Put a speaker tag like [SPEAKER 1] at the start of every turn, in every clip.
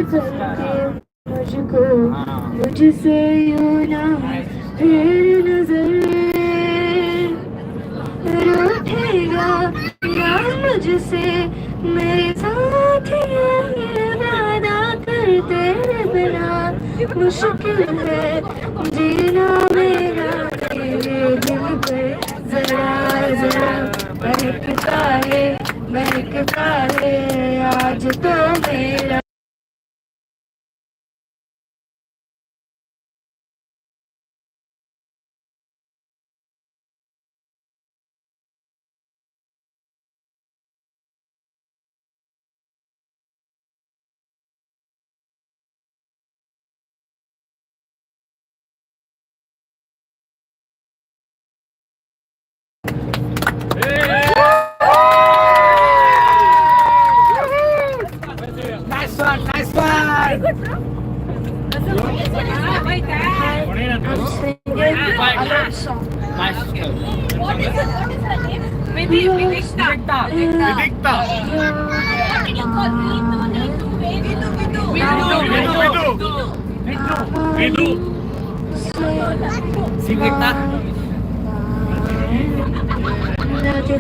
[SPEAKER 1] करके मुझको मुझसे यूं ना फिर नजर रूठेगा ना मुझसे मेरे साथ ये वादा कर तेरे बिना मुश्किल है जीना मेरा तेरे दिल पे जरा जरा महकता है आज तो मेरा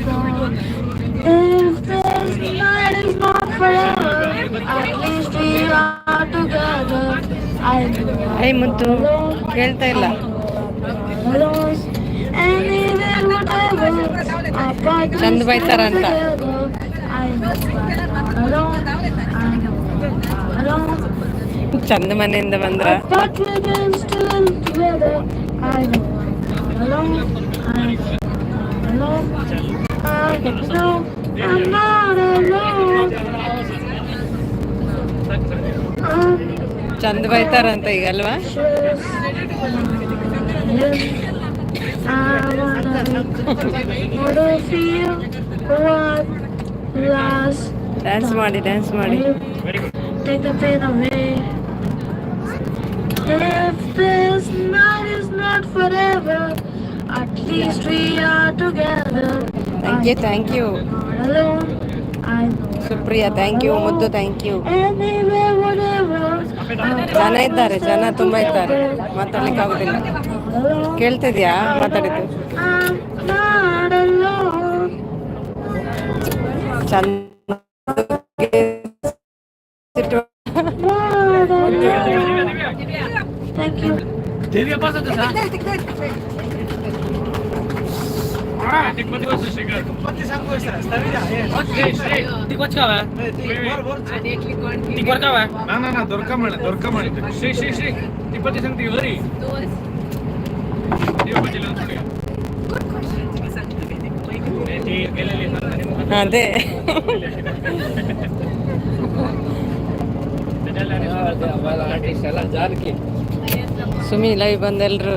[SPEAKER 1] If this night is not forever, at least we are together. I know
[SPEAKER 2] Hey Muttu, ಕೇಳ್ತಾ ಇಲ್ಲ.
[SPEAKER 1] alone, and even whatever, apart we
[SPEAKER 2] ಚಂದ ಬೈತಾರಂತ.
[SPEAKER 1] together. I know I'm alone, alone.
[SPEAKER 2] ಚಂದ ಮನೆಯಿಂದ ಬಂದ್ರ
[SPEAKER 1] But we can still together. I know I'm alone, alone. I know I'm not alone.
[SPEAKER 2] ಚಂದ ಬೈತಾರಂತ ಈಗ ಅಲ್ವಾ?
[SPEAKER 1] I wanna feel what last.
[SPEAKER 2] Dance ಮಾಡಿ
[SPEAKER 1] Take the pain away. If this night is not forever, at least we are together.
[SPEAKER 2] Thank you
[SPEAKER 1] Not alone. I know.
[SPEAKER 2] Supriya thank you. ಮುದ್ದು thank you.
[SPEAKER 1] Anywhere, whatever.
[SPEAKER 2] ಜನ ಇದ್ದಾರೆ, ಜನ ತುಂಬಾ ಇದ್ದಾರೆ, ಮಾತಾಡ್ಲಿಕ್ಕೆ ಆಗುದಿಲ್ಲ. ಕೇಳ್ತಿದ್ಯಾ ಮಾತಾಡಿದ್ದು?
[SPEAKER 1] I'm not alone.
[SPEAKER 2] ಚಂದ
[SPEAKER 1] Thank you.
[SPEAKER 2] ಅದೇ ಸುಮಿ ಲೈವ್ ಬಂದು ಎಲ್ಲರೂ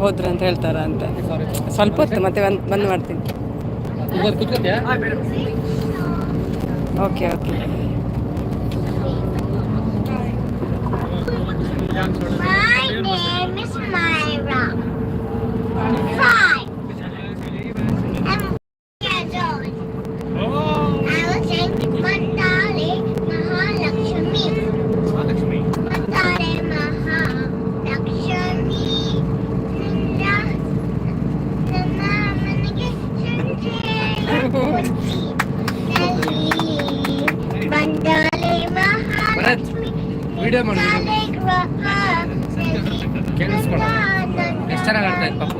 [SPEAKER 2] ಹೋದ್ರು ಅಂತ ಹೇಳ್ತಾರ ಅಂತ. ಸ್ವಲ್ಪ ಹೊತ್ತು ಮತ್ತೆ ಬಂದ್ ಮಾಡ್ತೀನಿ. Okay okay.
[SPEAKER 1] My name is Myra. 5. I'm 4 years old. I was saying Mandale Mahalakshmi. Mandale Mahalakshmi. Nana manage Mandale Mahalakshmi.
[SPEAKER 3] Video ಮಾಡಿ ಕೇಳಿಸ್ಕೊಳ್ಳ ಎಷ್ಟು ಚೆನ್ನಾಗಿ ಆಡ್ತಾ ಇತ್ತು ಪಾಪು.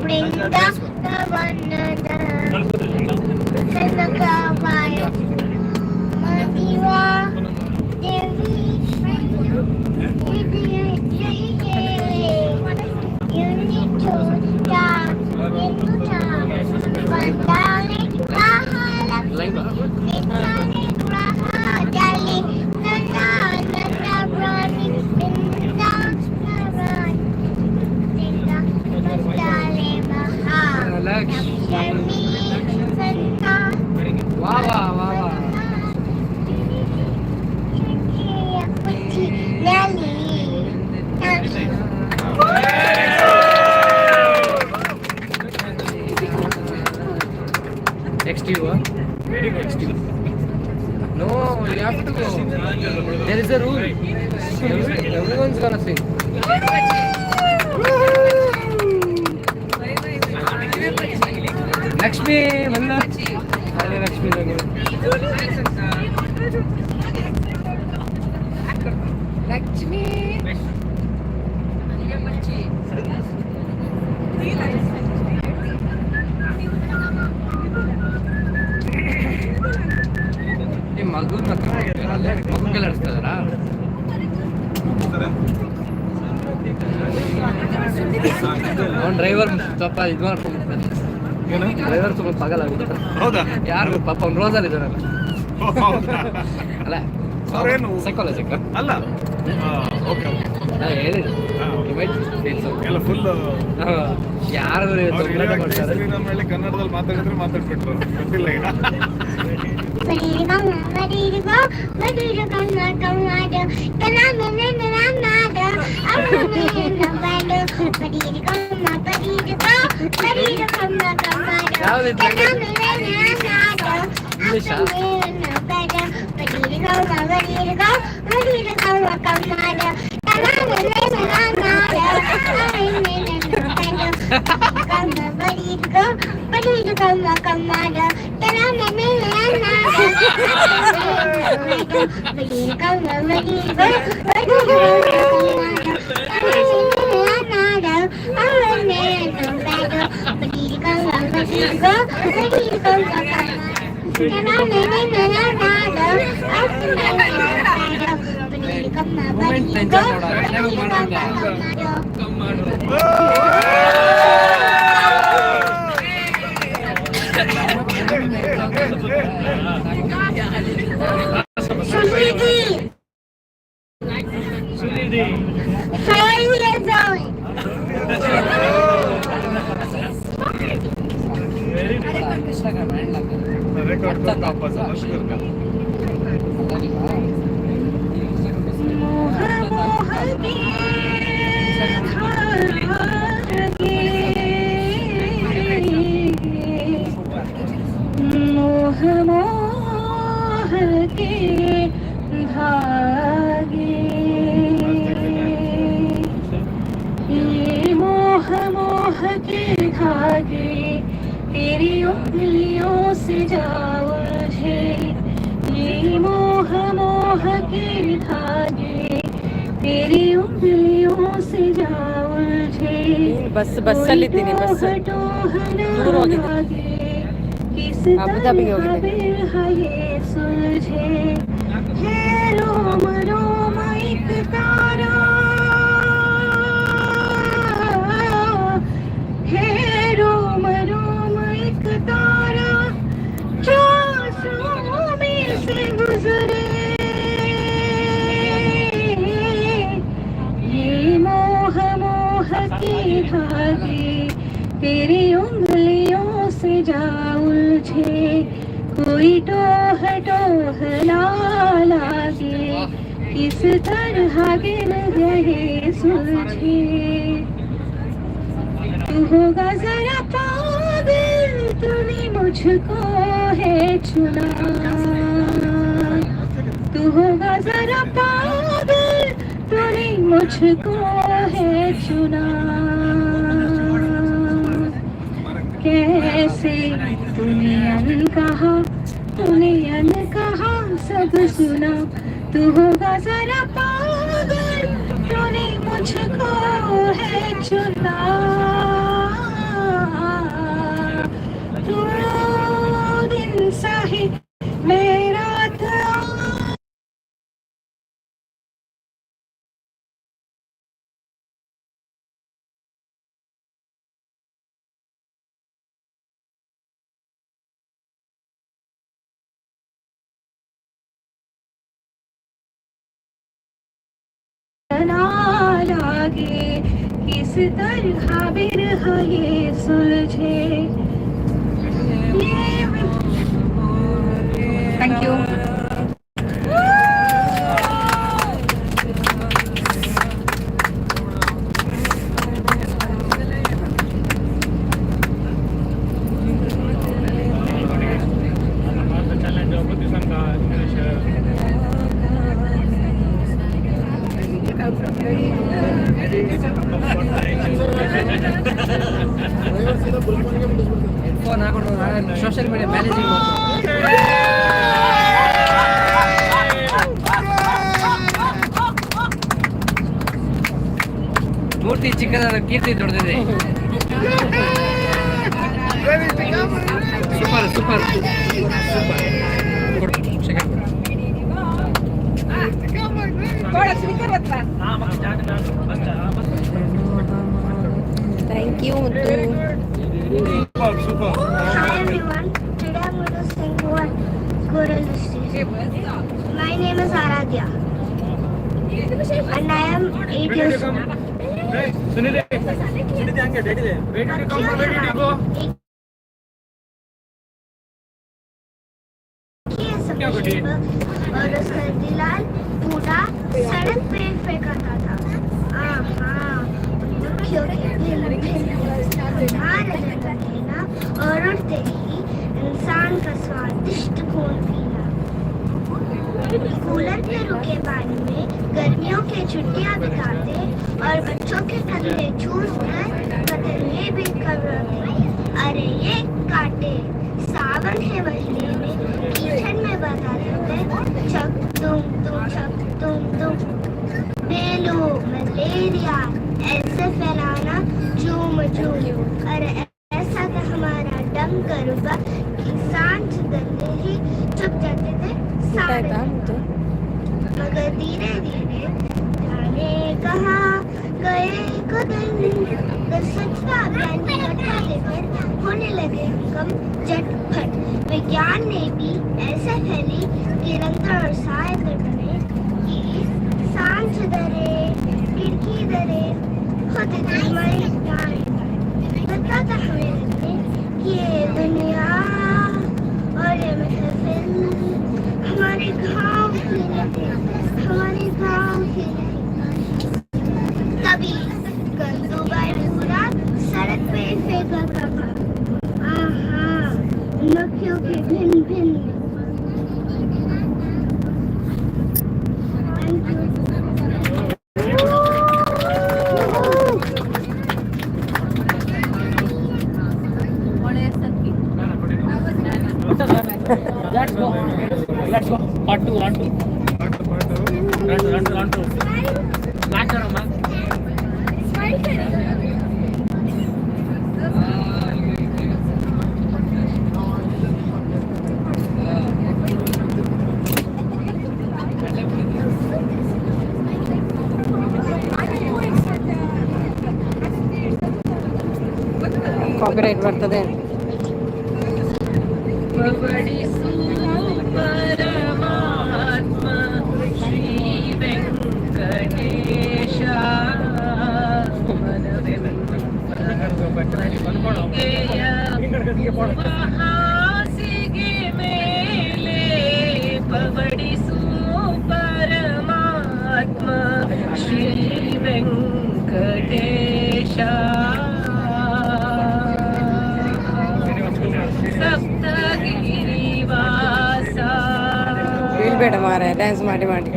[SPEAKER 3] Next you, very good. No, you have to go. There is a the rule. Everyone's gonna sing. Lakshmi, Malla. Hare Lakshmi. Lakshmi. ಈ ಮಗು ಮಗುಗೆಲ್ಲ ಆಡಿಸ್ತಾರ ಅವ್ನು driver ಸ್ವಲ್ಪ ಇದು ಮಾಡ್ಕೊಂಡ್ಬಿಡ್ತಾನೆ ಡ್ರೈವರ್ ತುಂಬ ಪಗಲ ಆಗ್ಬಿಡ್ತಾರೆ
[SPEAKER 4] ಹೌದಾ
[SPEAKER 3] ಯಾರು ಪಾಪ ಅವ್ನು ರೋಸಲ್ಲಿ ಇದ್ದಾರಲ್ಲ ಅಲ್ಲ ಸೈಕಾಲಜಿಕಲ್
[SPEAKER 4] ಅಲ್ಲ ಓಕೆ
[SPEAKER 3] ಹೇಳಿದ್ರು
[SPEAKER 4] ಎಲ್ಲ ಫುಲ್
[SPEAKER 3] ಯಾರು ಮಾಡ್ತಾರೆ
[SPEAKER 4] ಶ್ರೀರಾಮಹಳ್ಳಿ ಕನ್ನಡದಲ್ಲಿ ಮಾತಾಡಿದ್ರೆ ಮಾತಾಡ್ಬಿಟ್ರು ಗೊತ್ತಿಲ್ಲ ಈಗ
[SPEAKER 3] ಇಂಗ್ಲೀಷಾ
[SPEAKER 1] तेरी उंगलियों से जा उलझे ये मोह मोह के धागे तेरी उंगलियों से जा उलझे
[SPEAKER 2] ಬಸ್ಸಲ್ಲಿದ್ದೀನಿ ಬಸ್ ದೂರ ಹೋಗಿದೆ ಅಬುದಾಬಿಗೆ ಹೋಗಿದೆ
[SPEAKER 1] ये सुलझे है रोम रोम एक तारा है रोम रोम एक तारा जो आंसुओं में से गुजरे ये मोह मोह के धागे तेरी उंगलियों से जा उलझे कोई टोह टोह ना लागे किस तरह गिर गए सुलझे तू होगा जरा पागल तूने मुझको है चुना तू होगा जरा पागल तूने मुझको है चुना कैसे तूने अनकहा सब सुना तू होगा जरा पागल तूने मुझको है चुना तू दिन सा ही मेरा था ना लागे किस तरह बिरह ये सुलझे थैंक यू
[SPEAKER 3] ಫೋನ್ ಹಾಕೊಂಡು ಸೋಷಿಯಲ್ ಮೀಡಿಯಾ ಮ್ಯಾನೇಜಿಂಗ್ ಮೂರ್ತಿ ಚಿಕ್ಕದಾದ ಕೀರ್ತಿ ದೊಡ್ಡದಿದೆ. Super super super.
[SPEAKER 2] Thank you ಮುತ್ತು.
[SPEAKER 4] Super.
[SPEAKER 1] Hi everyone, today I'm going to sing one choral station. My name is Aradhya and I am 8 years old. और उसका दिलाल पूरा सड़क पे फेंका था। और उड़ते ही इंसान का स्वादिष्ट खून पीना। कूलर पे रुके पानी में गर्मियों की छुट्टियां बिताते और बच्चों के कंधे चूस कर बदलने भी करते। अरे ये काटे सावन के महीने में कीचड़ में बता देते चक तुम चक तुम डेलू मलेरिया ऐसे फैलाना झूम अरे ऐसा तो हमारा डम करूँगा कि सांझ गंदे ही चुप जाते थे सारे। मगर धीरे धीरे जाने कहाँ गए कदम स्वच्छता अभियान की घटना लेकर होने लगे कम झटपट। विज्ञान ने भी ऐसे फैली निरंतर और सहायता बने कि सांझ दरे खिड़की दरे खुद हमारे बताता हमें लगने कि ये दुनिया और ये महफिल हमारे गाँव की नहीं, हमारे गाँव की नहीं। तभी कल दुबई पूरा सड़क पे फेंका था। नखियों के भिन्न भिन्न।
[SPEAKER 3] Let's go. Part 2, round 2. Round 2. Match करो man.
[SPEAKER 2] ಕಾಪಿರೈಟ್ ಬರ್ತದೆ. ಬೀಳ್ಬೇಡ ಮಾರ ಡ್ಯಾನ್ಸ್ ಮಾಡಿ ಮಾಡಿ.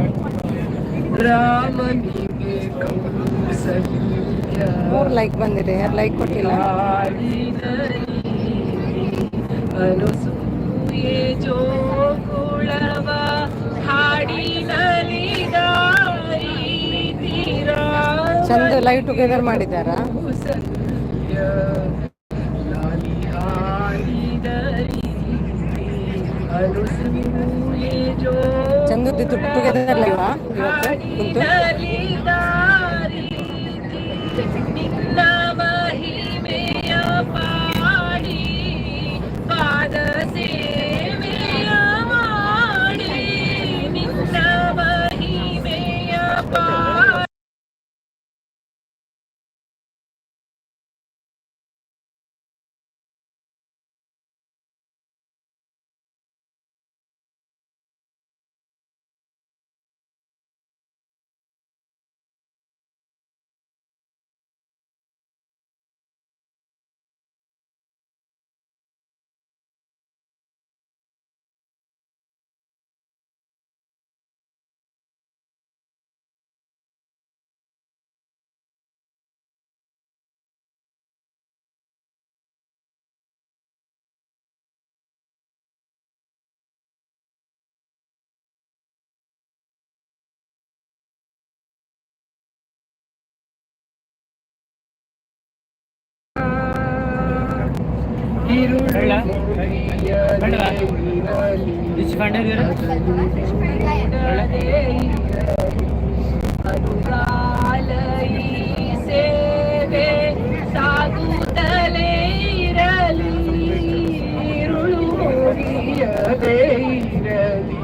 [SPEAKER 2] ಮೂರು ಲೈಕ್ ಬಂದಿದೆ, ಯಾರು ಲೈಕ್ ಕೊಟ್ಟಿಲ್ಲ. ಚಂದ ಲೈವ್ ಟುಗೆದರ್ ಮಾಡಿದ್ದಾರಾ? ಚಂದದ್ದು ಟುಗೆದರ್ ಲೈವಾ ಇವತ್ತು ಕುಂತು
[SPEAKER 5] ಸೇವೆ ಸಾಗುತ್ತಲೇ ಇರಲಿ ಇರುಳು ಹೋಗಿಯದೇ ಇರಲಿ.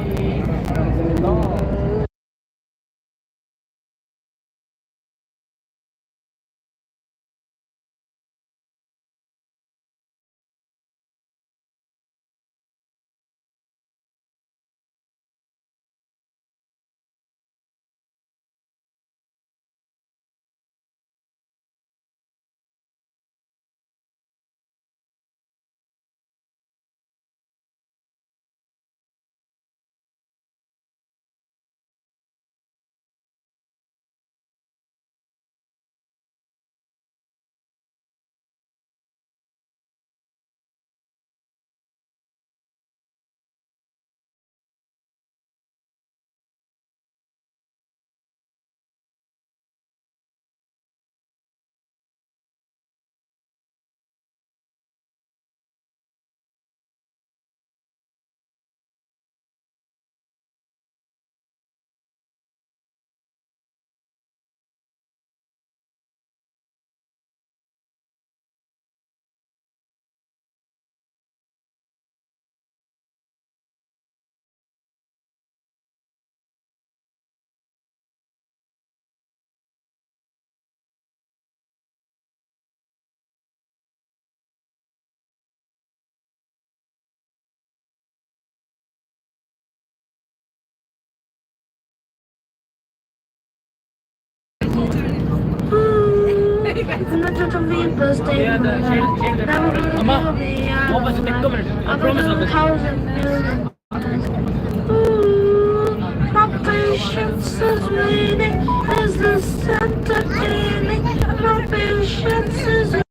[SPEAKER 5] My patience is waiting as the entertaining. My patience is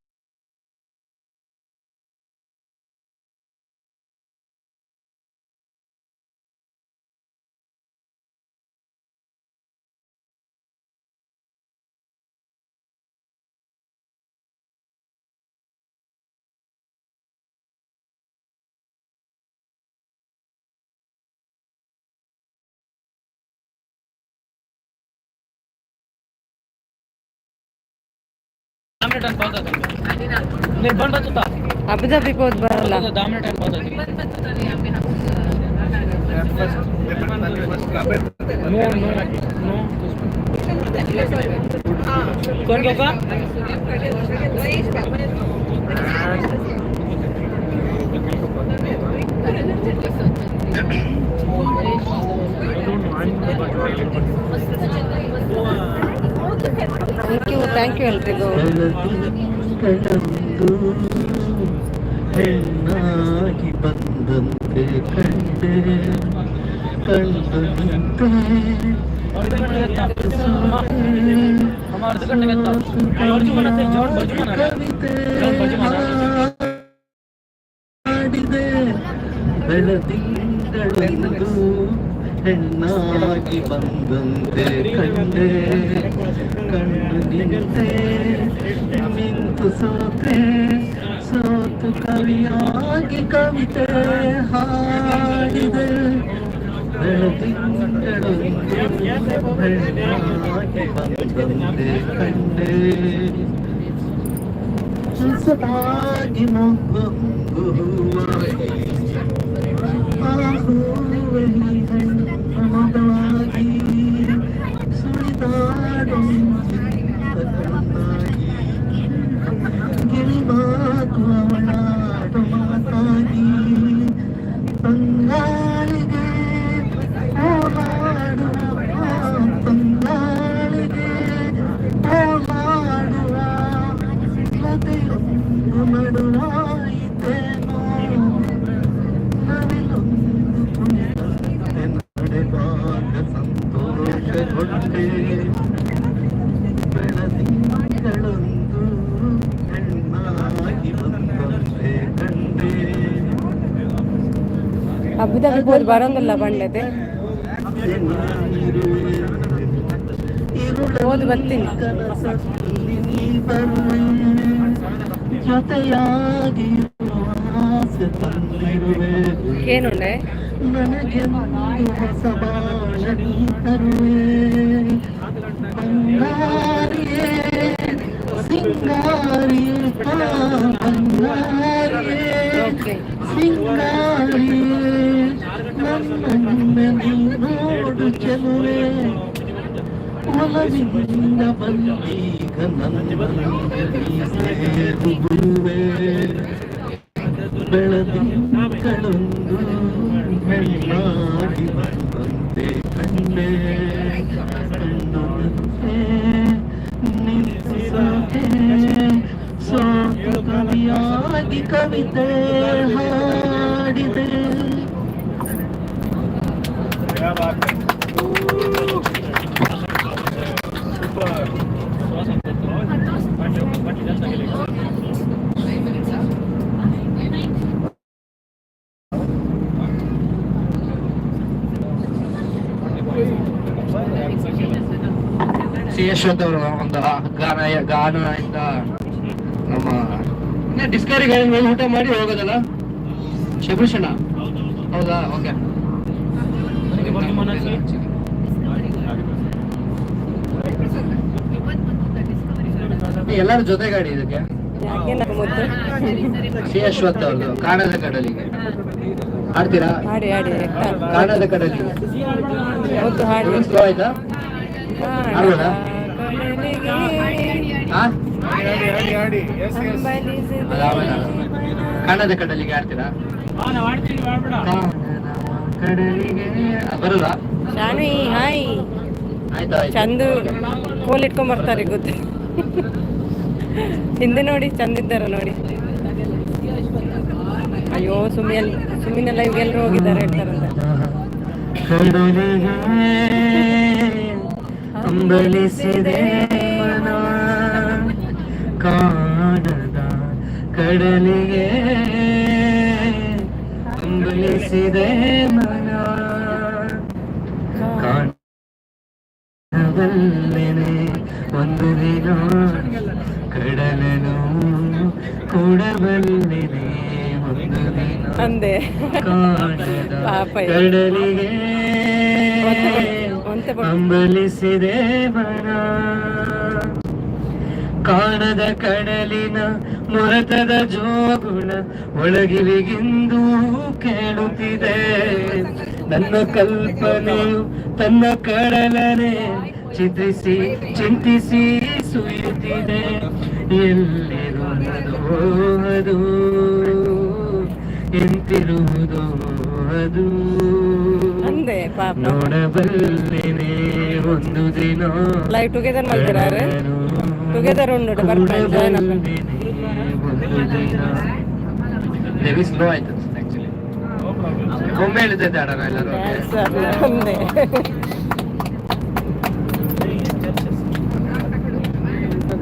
[SPEAKER 2] ಅಬುದಾಬಿಗೆ ಹೋದ್ ಬರಲ್ಲ. ಥ್ಯಾಂಕ್ ಯು ಎಲ್ರಿಗೂ.
[SPEAKER 6] ಹೆಣ್ಣಾಗಿ ಬಂದಂತೆ ಕಂಡೆ ಕಂಡು ನಿಂತೆ ಹಾಡಿದೆ ಬೆಳದಿಂಗಳಂದು ಹೆಣ್ಣಾಗಿ ಬಂದಂತೆ ಕಂಡೆ ಕಂಡು ನಿಂತೆ ನಿಂತು ಸೋತೆ ಸೋತು ಕವಿಯಾಗಿ ಕವಿತೆ ಹಾಡಿದೆ ಬೆಳದಿಂಗಳಂದು ಹೆಣ್ಣಾಗಿ ಬಂದಂತೆ ಕಂಡೆ ಹೊಸದಾಗಿ ಮೊಗ್ಗೊಂದು ಹೂವಾಗಿ ಆ ಹೂವೇ ಹೆಣ್ಣು ಮಗಳಾಗಿ ಸುಳಿದಾಡೋ ಕಣ್ಣಾಗಿ ಗಿಳಿ ಮಾತು ಅವಳಾಡೋ ಮಾತಾಗಿ ತಂಗಾಳಿಗೆ ಓಡಾಡುವ ತಂಗಾಳಿಗೆ ಓಡಾಡುವ ಲತೆಯೊಂದು ನಡುವಾಯಿತೇನೋ ನವಿಲೊಂದು ಕುಣಿದಂತೆ ನಡೆವಾಗ ಸಂತೋಷಗೊಂಡೆ ಬೆಳದಿಂಗಳೊಂದು ಹೆಣ್ಣಾಗಿ ಬಂದಂತೆ ಕಂಡೆ.
[SPEAKER 2] ಅಬುದಾಬಿಗೆ ಹೋದ್ ಬರೋಂಗಿಲ್ಲ ಬಂಡದೆ ಹೋದ್ ಬರ್ತೀನಿ.
[SPEAKER 6] ಕನಸಲ್ಲಿ ನೀ ಬರುವೆ ಜೊತೆಯಾಗಿರುವ ಆಸೆ ತಂದಿರುವೆ
[SPEAKER 2] ಏನುಂಡೆ
[SPEAKER 6] ನನಗೆಂದು ಹೊಸ ಬಾಳ ನೀ ತರುವೆ ಬಂಗಾರಿಯೇ ಸಿಂಗಾರಿಯೇ ಬಂಗಾರಿಯೇ ಸಿಂಗಾರಿಯೇ ನನ್ನನ್ನೇ ನೀ ನೋಡು ಚೆಲುವೆ ಒಲವಿನಿಂದ ಬಂದೀಗ ನನ್ನ ಸೇರು ಗುರುವೆ ಬೆಳದಿಂಗಳೊಂದು ಬೆಳ್ಳಾಗಿ ಬಂದಂತೆ ಕಣ್ಣೆ ಕಣ್ಣೊಂದೇ ನಿಂತಿರುವೆ ಸೋತು ಕವಿಯಾಗಿ ಕವಿತೆ ಹಾಡಿದೆ ಸಿ ಯಶವಂತ್ ಅವರು ಒಂದು ಗಾನದಿಂದ ನಮ್ಮ ಡಿಸ್ಕವರಿ ಗಾಡಿ ಮೇಲೆ ಊಟ ಮಾಡಿ ಹೋಗೋದಲ್ಲ ಶಬರಿಷಣ ಹೌದಾ ಓಕೆ ಎಲ್ಲರ ಜೊತೆ ಗಾಡಿ ಇದಕ್ಕೆ ಸಿ ಯಶವಂತ್ ಅವ್ರದ್ದು ಕಾಣದ ಕಡಲಿಗೆ ಆಡ್ತೀರಾ
[SPEAKER 2] ಹಾಡಿ ಹಾಡಿ
[SPEAKER 6] ಕಾಣದ ಕಡಲಿಗೆ
[SPEAKER 2] ಒಂದು ಹಾಡಿ
[SPEAKER 6] ಸ್ಲೋ ಆಯ್ತಾ ಆಡ್ಬೋದಾ ಕಾಣದ ಕಡಲಿಗೆ ಆಡ್ತೀರಾ ಕಡಲಿಗೆ ಬರಲ್ಲ
[SPEAKER 2] ಶಾನಿ ಹಾಯ್
[SPEAKER 6] ಆಯ್ತಾ
[SPEAKER 2] ಚಂದು ಕೋಲ್ ಇಟ್ಕೊಂಡ್ ಬರ್ತಾರೆ ಗೊತ್ತು ಹಿಂದೆ ನೋಡಿ ಚಂದ ಇದ್ದಾರ ನೋಡಿ ಅಯ್ಯೋ ಸುಮ್ಮಿನ ಲೈವ್ಗೆ ಎಲ್ಲರೂ ಹೋಗಿದ್ದಾರೆ ಹೇಳ್ತಾರಂತ
[SPEAKER 6] ಕಡಲಿಗೆ ಅಂಬಲಿಸಿದೆ ಮನ ಕಾಣದ ಕಡಲಿಗೆ ಅಂಬಲಿಸಿದೆ ಮನ ಕಾಣಬಲ್ಲೆನೆ ಒಂದು ದಿನ ಕಡಲನು ಕೂಡಬಲ್ಲೆನೆ ಒಂದು ದಿನ
[SPEAKER 2] ಅಂದೆ
[SPEAKER 6] ಕಾಣದ
[SPEAKER 2] ಪಾಪ
[SPEAKER 6] ಕಡಲಿಗೆ ಅಂಬಲಿಸಿದೆ ಮನ ಕಾಣದ ಕಡಲಿನ ಮೊರತದ ಜೋಗುಣ ಒಳಗಿಲಿಗಿಂದು ಕೇಳುತ್ತಿದೆ ನನ್ನ ಕಲ್ಪನೆಯು ತನ್ನ ಕಡಲನೆ ಚಿಂತಿಸಿ ಸುಯುತ್ತಿದೆ ಎಲ್ಲಿರುವುದೋ ಅದು ಎಂತಿರುವುದೋ ಅದು
[SPEAKER 2] ಅಂದೆ ಪಾಪ
[SPEAKER 6] ನೋಡಬಲ್ಲೆನೆ ಒಂದು ದಿನ
[SPEAKER 2] ಲೈವ್ ಟುಗೆದರ್ ಮಾಡ್ತಿದ್ದಾರೆ ಟುಗೆದರ್ ಉಂಡು ಬರ್ತಾರೆ ಜಾಯ್ನ್
[SPEAKER 6] ದೇವಿ ಸ್ಲೋ ಆಯ್ತು ಆಕ್ಚುಲಿ ಒಮ್ಮೆ ಹೇಳ್ತೈತೆ ಆಡೋಣ ಎಲ್ಲರೂ
[SPEAKER 2] ಅಂದೆ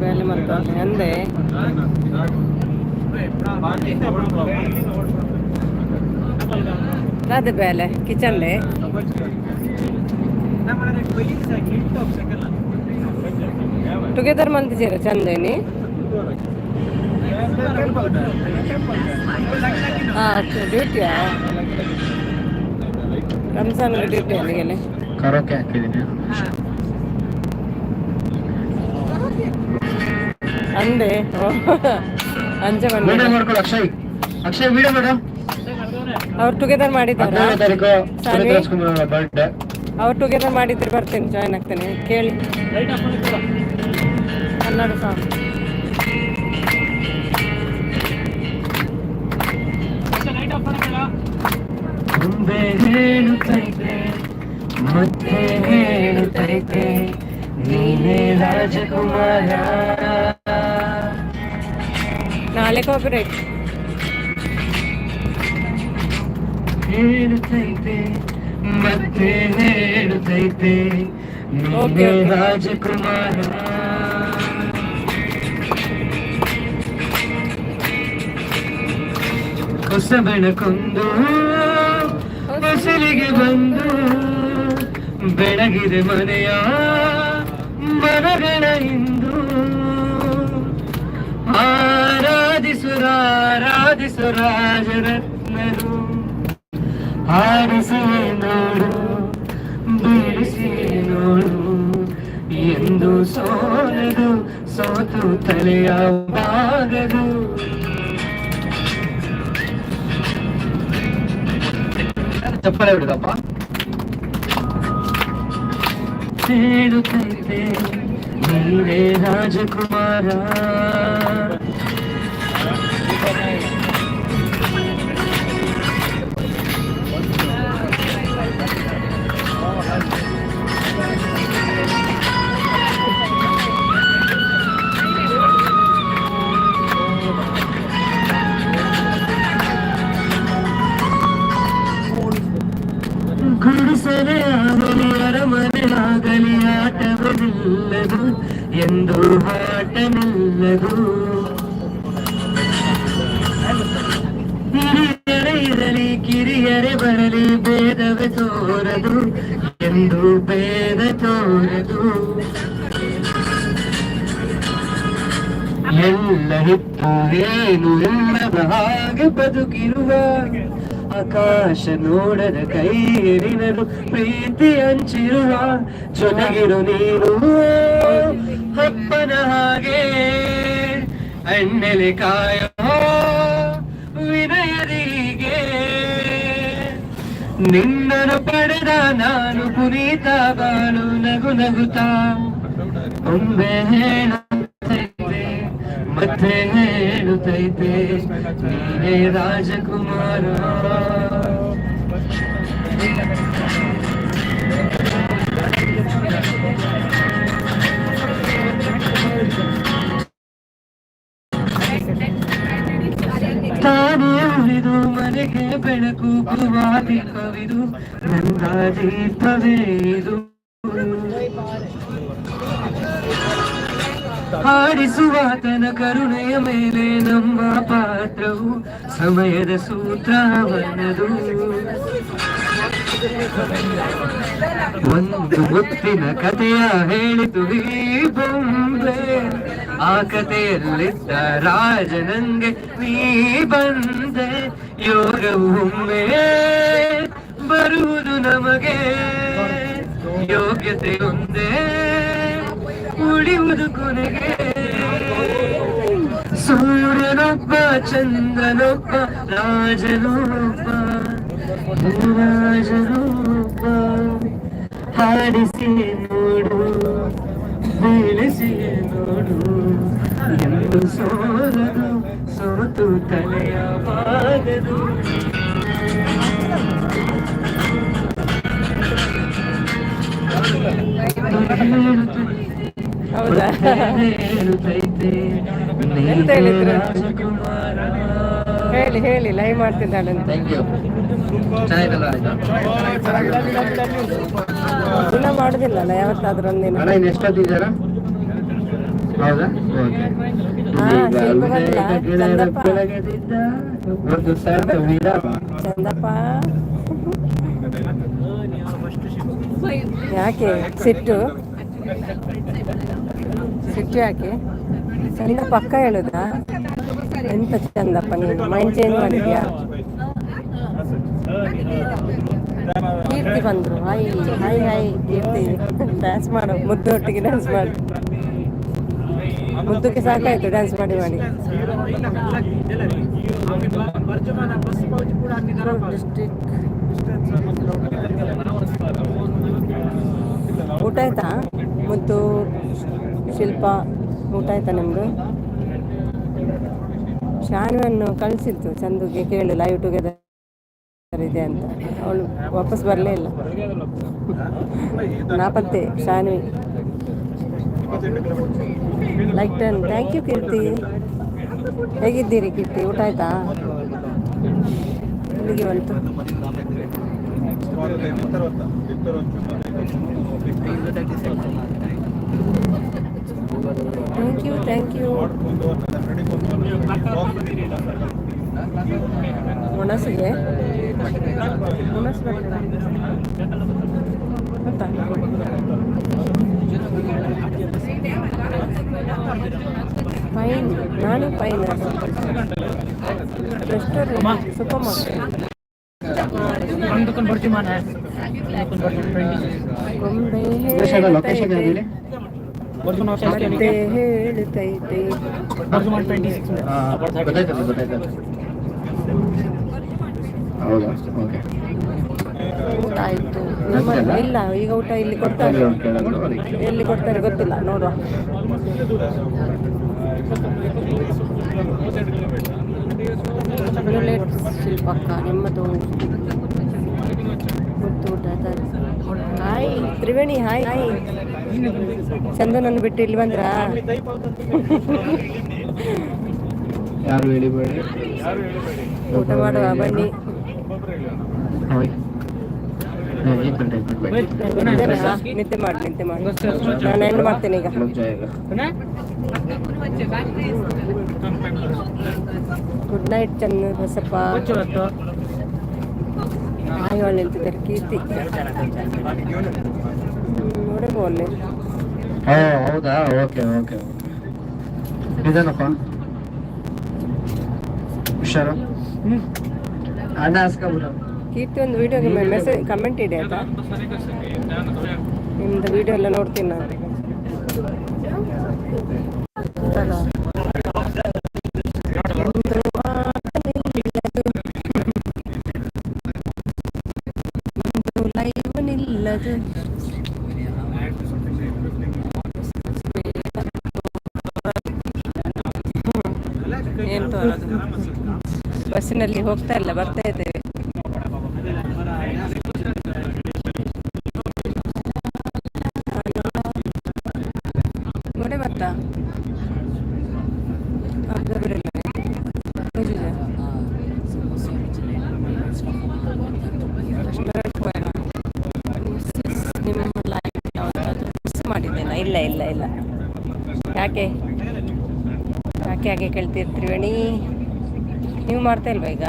[SPEAKER 2] ಬೇಲೆ ಮಾಡ್ತಾರೆ ಅಂದೆ ಅದೇ ಬೇಲೆ ಕಿಚನ್ಲೆ ಟುಗೆದರ್ ಮಂತಿದ್ದೀರ ಚಂದೇನಿ ಡ್ಯೂಟಿಯಾ ರಂಜಾನ್ ಡ್ಯೂಟಿ ಅಲ್ಲಿಗೆ
[SPEAKER 6] ಕರೋಕೆ ಹಾಕಿದ್ದೀನಿ
[SPEAKER 2] ಅಂದೆ ಅಂಜ
[SPEAKER 6] ವಿಡಿಯೋ ಮಾಡ್ಕೊಳ್ಳಿ ಅಕ್ಷಯ್ ವಿಡಿಯೋ ಮಾಡು
[SPEAKER 2] ಅವ್ರು ಟುಗೆದರ್ ಮಾಡಿದ್ದಾರ
[SPEAKER 6] 17ನೇ ತಾರೀಕು ಸುರೇಶ್ ರಾಜ್ಕುಮಾರ್ ಬರ್ತ್ಡೇ
[SPEAKER 2] ಅವ್ರು ಟುಗೆದರ್ ಮಾಡಿದ್ರೆ ಬರ್ತೀನಿ ಜಾಯ್ನ್ ಆಗ್ತೇನೆ ಕೇಳಿ ಕನ್ನಡ ಸಾಂಗ್
[SPEAKER 6] ಮುಂದೆ ಹೇಳುತ್ತೈತೆ ಮತ್ತೆ ಹೇಳುತ್ತೈತೆ ನೀನೇ ರಾಜಕುಮಾರ
[SPEAKER 2] ನಾಳೆ ಕಾಪಿರೈಟ್
[SPEAKER 6] ಹೇಳುತ್ತೈತೆ ಮತ್ತೆ ಹೇಳುತ್ತೈತೆ ನೀನೇ ರಾಜಕುಮಾರ ಹೊಸ ಬೆಳಕೊಂದು ಹೊಸಲಿಗೆ ಬಂದು ಬೆಳಗಿದೆ ಮನೆಯ ಮನಗಳ ಇಂದು ಆರಾಧಿಸುರಾರಾಧಿಸುರ ಸಾಧಿಸು ರಾಜರತ್ನರು ಹಾಡಿಸಿ ನೋಡು ಬೀಳಿಸಿ ನೋಡು ಎಂದು ಸೋಲದು ಸೋತು ತಲೆಯ ಬಾಗದು ಚಪ್ಪಲೆ ಬಿಡುದಪ್ಪ ಹೇಳುತ್ತೈತೆ ನೀನೇ ರಾಜಕುಮಾರ ಗುಡಿಸಲೇ ಆಗಲಿ ಅರಮನೆ ಆಗಲಿ ಆಟವನಿಲ್ಲದು ಎಂದು ಆಟ ನಿಲ್ಲದು ಹಿರಿಯರೇ ಇರಲಿ ಕಿರಿಯರೇ ಬರಲಿ ಭೇದವೇ ತೋರದು ಎಂದು ಭೇದ ತೋರದು ಎಲ್ಲ ಹಿತ್ತು ಏನು ಇಲ್ಲದ ಹಾಗೆ ಬದುಕಿರುವ ಆಕಾಶ ನೋಡದ ಕೈ ಹಿರಿನರು ಪ್ರೀತಿ ಹಂಚಿರುವ ಜೊತೆಗಿರು ನೀನು ಹಪ್ಪನ ಹಾಗೆ ಅಣ್ಣೆಲೆ ಕಾಯೋ ವಿನಯದಿಗೆ ನಿನ್ನನ್ನು ಪಡೆದ ನಾನು ಪುನೀತ ಬಾಳು ನಗು ನಗುತ್ತಾ ಒಮ್ಮೆ ಹೇಳುತ್ತೈತೆ ಮತ್ತೆ ಹೇಳುತ್ತೈತೆ ನೀನೇ ರಾಜಕುಮಾರ ತಾನೇ ಉಳಿದು ಮನೆಗೆ ಬೆಳಕು ಪುವಾದಿ ಕವಿದು ನನ್ನ ದೀಪವೇ ಇದು ಹಾಡಿಸುವಾತನ ಕರುಣೆಯ ಮೇಲೆ ನಮ್ಮ ಪಾತ್ರವು ಸಮಯದ ಸೂತ್ರವನ್ನದು ಒಂದು ಮುತ್ತಿನ ಕಥೆಯ ಹೇಳಿತು ಈ ಬೊಂಬೆ ಆ ಕಥೆಯಲ್ಲಿದ್ದ ರಾಜ ನಂಗೆ ನೀ ಬಂದೆ ಯೋಗವು ಒಮ್ಮೆ ಬರುವುದು ನಮಗೆ ಯೋಗ್ಯತೆ ಒಂದೇ ಉಳಿಯುವುದು ಕೊನೆಗೆ ಸೂರ್ಯನೊಬ್ಬ ಚಂದ್ರನೊಬ್ಬ ರಾಜನೊಬ್ಬ ರಾಜನೊಬ್ಬ ಹಾಡಿಸಿ ನೋಡು ಬೀಳಿಸಿ ನೋಡು ಎಂದು ಸೋಲದು ಸೋತು ತಲೆಯ ಬಾಗದು
[SPEAKER 2] ಹೌದಾ ಎಂತ ಹೇಳಿದ್ರು ಹೇಳಿ ಹೇಳಿ ಲೈವ್ ಮಾಡ್ತಿದ್ದಾಳೆ ಅಂತ ದಿನ ಮಾಡುದಿಲ್ಲಲ್ಲ ಯಾವತ್ತಾದ್ರೂ ಒಂದಿನ
[SPEAKER 6] ಎಷ್ಟೊತ್ತಿದ್ದಾರ ಹೌದಾ
[SPEAKER 2] ಚಂದಪ್ಪ ಯಾಕೆ ಸಿಟ್ಟು ಸಿಟ್ಟು ಯಾಕೆ ಚಂದ ಪಕ್ಕ ಹೇಳುದಾ ಎಂತ ಚಂದಪ್ಪ ನೀನು ಮೈಂಡ್ ಚೇಂಜ್ ಮಾಡಿದ್ಯಾ ಕೀರ್ತಿ ಬಂದ್ರು ಹಾಯ್ ಹಾಯ್ ಹಾಯ್ ಕೀರ್ತಿ ಡ್ಯಾನ್ಸ್ ಮಾಡು ಮುದ್ದು ಒಟ್ಟಿಗೆ ಡ್ಯಾನ್ಸ್ ಮಾಡು ಮುದ್ದಕ್ಕೆ ಸಾಕಾಯ್ತು ಡ್ಯಾನ್ಸ್ ಮಾಡಿ ಮಾಡಿ ಡಿಸ್ಟ್ರಿಕ್ಟ್ ಊಟ ಆಯ್ತಾ ಮುದ್ದು ಶಿಲ್ಪ ಊಟ ಆಯ್ತಾ ನಿಮ್ಮದು ಶಾನ್ವನ್ನು ಕಳಿಸಿತ್ತು ಚಂದುಗೆ ಕೇಳು ಲೈವ್ ಟುಗೆದರ್ ಇದೆ ಅಂತ ಅವಳು ವಾಪಸ್ ಬರಲೇ ಇಲ್ಲ ನಾಪತ್ತೆ ಶಾನ್ವಿ ಲೈಕ್ 10 ಥ್ಯಾಂಕ್ ಯು ಕೀರ್ತಿ ಹೇಗಿದ್ದೀರಿ ಕೀರ್ತಿ ಊಟ ಆಯ್ತಾ ಇಲ್ಲಿಗೆ ಬಂತು ಥ್ಯಾಂಕ್ ಯು ಮೊಣಸಿಗೆ ಮೊಣಸು ಗೊತ್ತಾ ಫೈನ್ ನಾನು ಫೈನ್ ರೆಸ್ಟೋರೆಂಟ್ ಸೂಪರ್ ಮಾರ್ಕೆಟ್ ಗೊಂಬೆ ಹೇಳ್ತೈತೆ ಮತ್ತೆ ಹೇಳ್ತೈತೆ.
[SPEAKER 6] ಹೌದಾ? ಓಕೆ.
[SPEAKER 2] ಊಟ ಆಯ್ತು. ಇಲ್ಲ ಈಗ ಊಟ ಇಲ್ಲಿ ಕೊಡ್ತಾರೆ, ಎಲ್ಲಿ ಕೊಡ್ತಾರೆ ಗೊತ್ತಿಲ್ಲ, ನೋಡುವ. ಶಿಲ್ಪಕ್ಕ ನಿಮ್ಮದು ಊಟ. Hi Triveni, hi hi. ಚಂದನನ್ನು ಬಿಟ್ಟು ಇಲ್ಲಿ ಬಂದ್ರಾ?
[SPEAKER 6] ಯಾರು ಹೇಳಿಬೇಡಿ,
[SPEAKER 2] ಊಟ ಮಾಡುವ ಬನ್ನಿ. ನಿದ್ದೆ ಮಾಡಿ ನಾನು ಏನು ಮಾಡ್ತೇನೆ ಈಗ. ಗುಡ್ ನೈಟ್ ಚಂದ ಬಸಪ್ಪ. ಆಯೋಳು ನಿಂತಿದ್ದಾರೆ ಕೀರ್ತಿ ನೋಡಬಹುದು.
[SPEAKER 6] ಹೌದಾ? Okay okay. ಇದೇನಪ್ಪ ಹುಷಾರು ಅಣ್ಣ ಹಾಸ್ಕೊಬಿಟ್ಟು.
[SPEAKER 2] ಕೀರ್ತಿ ಒಂದು ವಿಡಿಯೋಗೆ ಮೆಸೇಜ್ ಕಮೆಂಟ್ ಇದೆ ಆಯ್ತಾ? ನಿಮ್ದು ವಿಡಿಯೋ ಎಲ್ಲ ನೋಡ್ತೀನಿ ನಾನು. ಲೈವ್ ನಿಲ್ಲದು. ಏನು ತೋರೋದು? ಬಸ್ಸಿನಲ್ಲಿ ಹೋಗ್ತಾ ಇಲ್ಲ, ಬರ್ತಾ ಇದ್ದೇವೆ. ಗೋಡೆ ಬರ್ತಾ ನಿಮ್ಮ ಲೈಫ್ ಯಾವುದಾದ್ರೂ ಮಿಸ್ ಮಾಡಿದ್ದೇನಾ? ಇಲ್ಲ ಇಲ್ಲ ಇಲ್ಲ. ಯಾಕೆ ಯಾಕೆ ಹಾಗೆ ಕೇಳ್ತಿರ್ತೀವಿ? ನೀವು ಮಾಡ್ತಾ ಇಲ್ವಾ ಈಗ?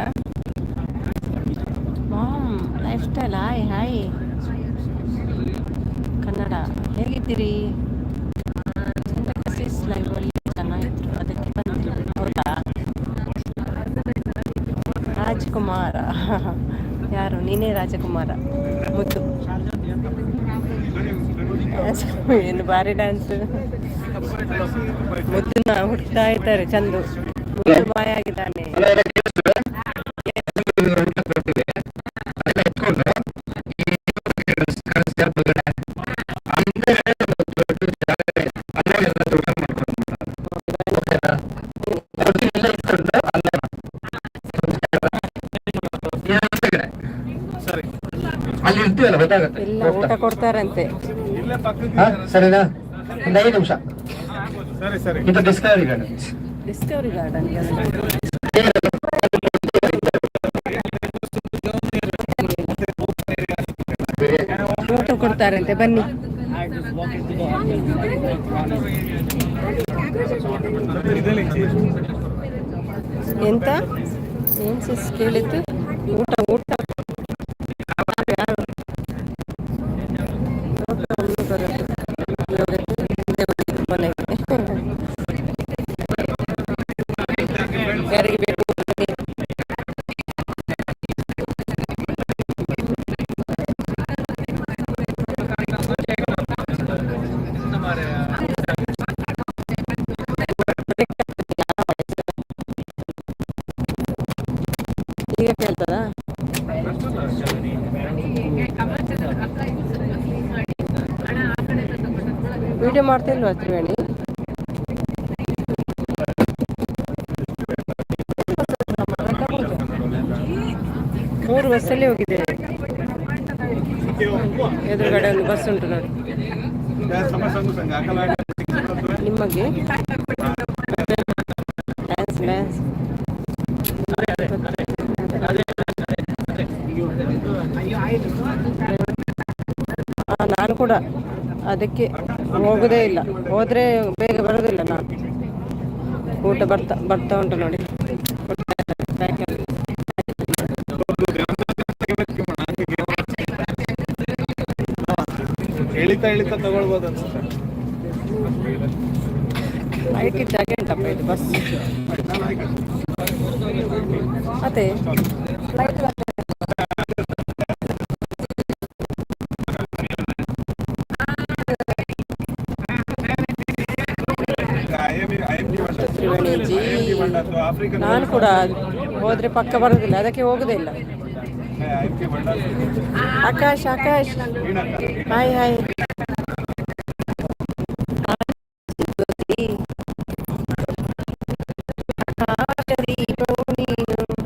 [SPEAKER 2] Life style. Hi hi Kannada, ಹೇಗಿದ್ದೀರಿ? ಲೈವಲ್ಲಿ ಚೆನ್ನಾಗಿದ್ರು, ಅದಕ್ಕೆ ಬಂದಿಲ್ಲ. ಹೌದಾ? ರಾಜಕುಮಾರ ಯಾರು? ನೀನೇ ರಾಜಕುಮಾರ. ಮುದ್ದು ಏನು ಭಾರಿ ಡ್ಯಾನ್ಸ್. ಮುದ್ದನ್ನ ಹುಡ್ತಾ ಇದ್ದಾರೆ. ಚಂದು ಮುದ್ದು ಬಾಯಾಗಿದ್ದಾನೆ. ಎಲ್ಲ ಊಟ ಕೊಡ್ತಾರಂತೆ.
[SPEAKER 6] ಸರಿನಾ? ಒಂದು 5 ನಿಮಿಷ. ಇದು ಡಿಸ್ಕವರಿ ಗಾರ್ಡನ್.
[SPEAKER 2] ಡಿಸ್ಕವರಿ ಗಾರ್ಡನ್ ಊಟ ಕೊಡ್ತಾರಂತೆ, ಬನ್ನಿ. ಎಂತ ಏನ್ ಸಿಸ್ ಕೇಳಿತ್ತು? ಊಟ ಊಟ ಯಾರಿಗೆ ಬೇಕು? ಈಗ ಕೇಳ್ತದಾ? ವಿಡಿಯೋ ಮಾಡ್ತಿಲ್ವಾ ತ್ರಿವೇಣಿ? ಮೂರು ಬಸ್ಸಲ್ಲಿ ಹೋಗಿದ್ದೇವೆ. ಎದುರುಗಡೆ ಒಂದು ಬಸ್ ಉಂಟು ನೋಡಿ. ನಿಮಗೆ ಡ್ಯಾನ್ಸ್ ಡ್ಯಾನ್ಸ್ ನಾನು ಕೂಡ ಅದಕ್ಕೆ ಹೋಗೋದೇ ಇಲ್ಲ. ಹೋದರೆ ಬೇಗ ಬರೋದಿಲ್ಲ ನಾನು. ಊಟ ಬರ್ತಾ ಉಂಟು ನೋಡಿ.
[SPEAKER 4] ಎಳಿತಾ ತಗೊಳ್ಬೋದು ಅನ್ಸುತ್ತೆ.
[SPEAKER 2] ಲೈಟ್ ಇದ್ದಾಗೆ ಉಂಟಪ್ಪ ಇದು ಬಸ್. ಅದೇ ಫ್ಲೈಟ್ ತ್ರಿವೇಣಿಜಿ ನಾನು ಕೂಡ ಹೋದ್ರೆ ಪಕ್ಕ ಬರೋದಿಲ್ಲ, ಅದಕ್ಕೆ ಹೋಗೋದೇ ಇಲ್ಲ. Akash Akash hi hi.